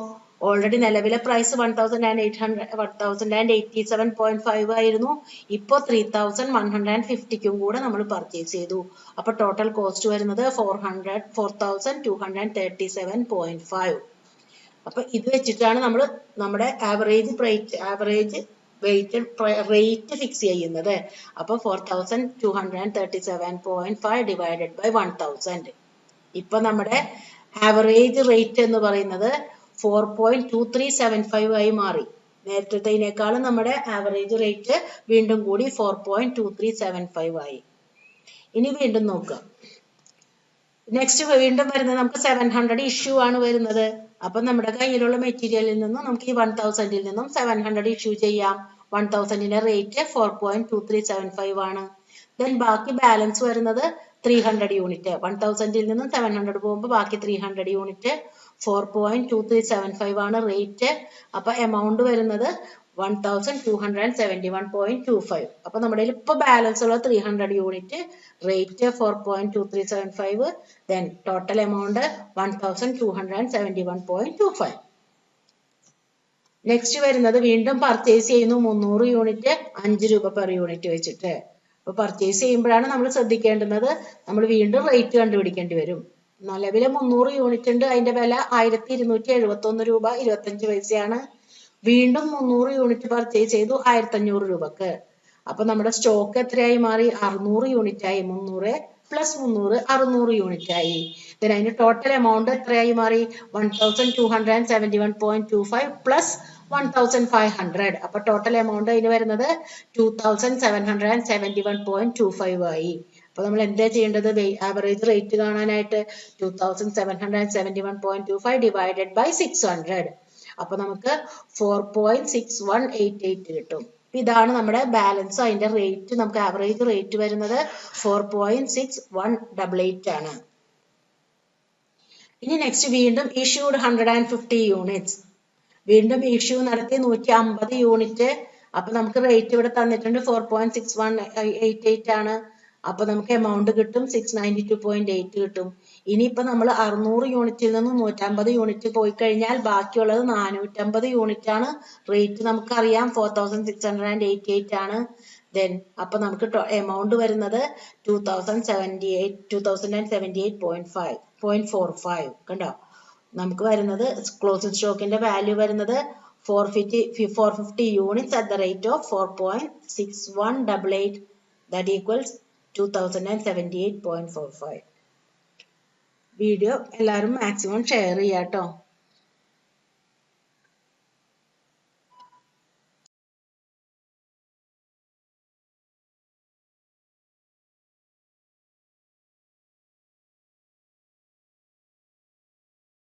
ഓൾറെഡി നിലവിലെ പ്രൈസ് 1087.5 ആയിരുന്നു. ഇപ്പോ 3150ക്കും കൂടെ നമ്മൾ പർച്ചേസ് ചെയ്തു. അപ്പൊ ടോട്ടൽ കോസ്റ്റ് വരുന്നത് 4237.5. അപ്പൊ ഇത് വെച്ചിട്ടാണ് നമ്മൾ നമ്മുടെ ആവറേജ് റേറ്റ് ഫിക്സ് ചെയ്യുന്നത്. അപ്പൊ 4237.5 ഡിവൈഡഡ് ബൈ 1000. ഇപ്പൊ നമ്മുടെ ആവറേജ് റേറ്റ് എന്ന് പറയുന്നത് 4.2375 ആയി മാറി. നേരത്തേതിനേക്കാളും നമ്മുടെ ആവറേജ് റേറ്റ് വീണ്ടും കൂടി 4.2375 ആയി. ഇനി വീണ്ടും നോക്കാം. നെക്സ്റ്റ് വീണ്ടും വരുന്നത് നമുക്ക് 700 ഇഷ്യൂ ആണ് വരുന്നത്. അപ്പൊ നമ്മുടെ കയ്യിലുള്ള മെറ്റീരിയലിൽ നിന്നും നമുക്ക് ഈ 1000ൽ നിന്നും 700 ഇഷ്യൂ ചെയ്യാം. 1000ന്റെ റേറ്റ് 4.2375 ആണ്. ദെൻ ബാക്കി ബാലൻസ് വരുന്നത് 300 യൂണിറ്റ്. 1000ൽ നിന്നും 700 പോകുമ്പോൾ ബാക്കി 300 യൂണിറ്റ് 4.2375 ആണ് റേറ്റ്. അപ്പൊ എമൗണ്ട് വരുന്നത് 1271.25. അപ്പൊ നമ്മുടെ ഇപ്പൊ ബാലൻസ് ഉള്ള 300 unit, rate 4.2375, then total amount 1271.25. Next വരുന്നത് വീണ്ടും പർച്ചേസ് ചെയ്യുന്നു 300 യൂണിറ്റ് 5 രൂപ പെർ യൂണിറ്റ് വെച്ചിട്ട്. അപ്പൊ പർച്ചേസ് ചെയ്യുമ്പോഴാണ് നമ്മൾ ശ്രദ്ധിക്കേണ്ടുന്നത്, നമ്മൾ വീണ്ടും റേറ്റ് കണ്ടുപിടിക്കേണ്ടി വരും. നിലവിലെ 300 യൂണിറ്റ് ഉണ്ട്, അതിന്റെ വില 1271 രൂപ 25 പൈസയാണ്. വീണ്ടും 300 യൂണിറ്റ് പർച്ചേസ് ചെയ്തു 1500 രൂപക്ക്. അപ്പൊ നമ്മുടെ സ്റ്റോക്ക് എത്രയായി മാറി? 600 യൂണിറ്റ് ആയി. 300 പ്ലസ് 300 600 യൂണിറ്റ് ആയി. അതിന് ടോട്ടൽ എമൗണ്ട് എത്രയായി മാറി? 1271.25 പ്ലസ് 1500. അപ്പൊ ടോട്ടൽ എമൗണ്ട് അതിന് വരുന്നത് 2771.25 ആയി. അപ്പൊ നമ്മൾ എന്താ ചെയ്യേണ്ടത്? ആവറേജ് റേറ്റ് കാണാനായിട്ട് 2771.25 ഡിവൈഡഡ് ബൈ 600. അപ്പൊ നമുക്ക് 4.6188 കിട്ടും. ഇതാണ് നമ്മുടെ ബാലൻസ്. അതിന്റെ റേറ്റ് നമുക്ക് ആവറേജ് റേറ്റ് വരുന്നത് 4.6188 ആണ്. ഇനി നെക്സ്റ്റ് വീണ്ടും ഇഷ്യൂഡ് 150 യൂണിറ്റ്സ്. വീണ്ടും ഇഷ്യൂ നടത്തി 150 യൂണിറ്റ്. അപ്പൊ നമുക്ക് റേറ്റ് ഇവിടെ തന്നിട്ടുണ്ട് 4.6188 ആണ്. അപ്പൊ നമുക്ക് എമൗണ്ട് കിട്ടും 692.8 കിട്ടും. ഇനിയിപ്പോ നമ്മൾ 600 യൂണിറ്റിൽ നിന്ന് 150 യൂണിറ്റ് പോയി കഴിഞ്ഞാൽ ബാക്കിയുള്ളത് 450 യൂണിറ്റ് ആണ്. റേറ്റ് നമുക്കറിയാം 4688 ആണ്. ദെൻ അപ്പൊ നമുക്ക് എമൗണ്ട് വരുന്നത് 2078.45 കണ്ടോ. നമുക്ക് വരുന്നത് ക്ലോസിംഗ് സ്റ്റോക്കിന്റെ വാല്യൂ വരുന്നത് 450 units at the rate of 4.6188. that equals 2078.45. Video എല്ലാവരും മാക്സിമം ഷെയർ ചെയ്യാട്ടോ.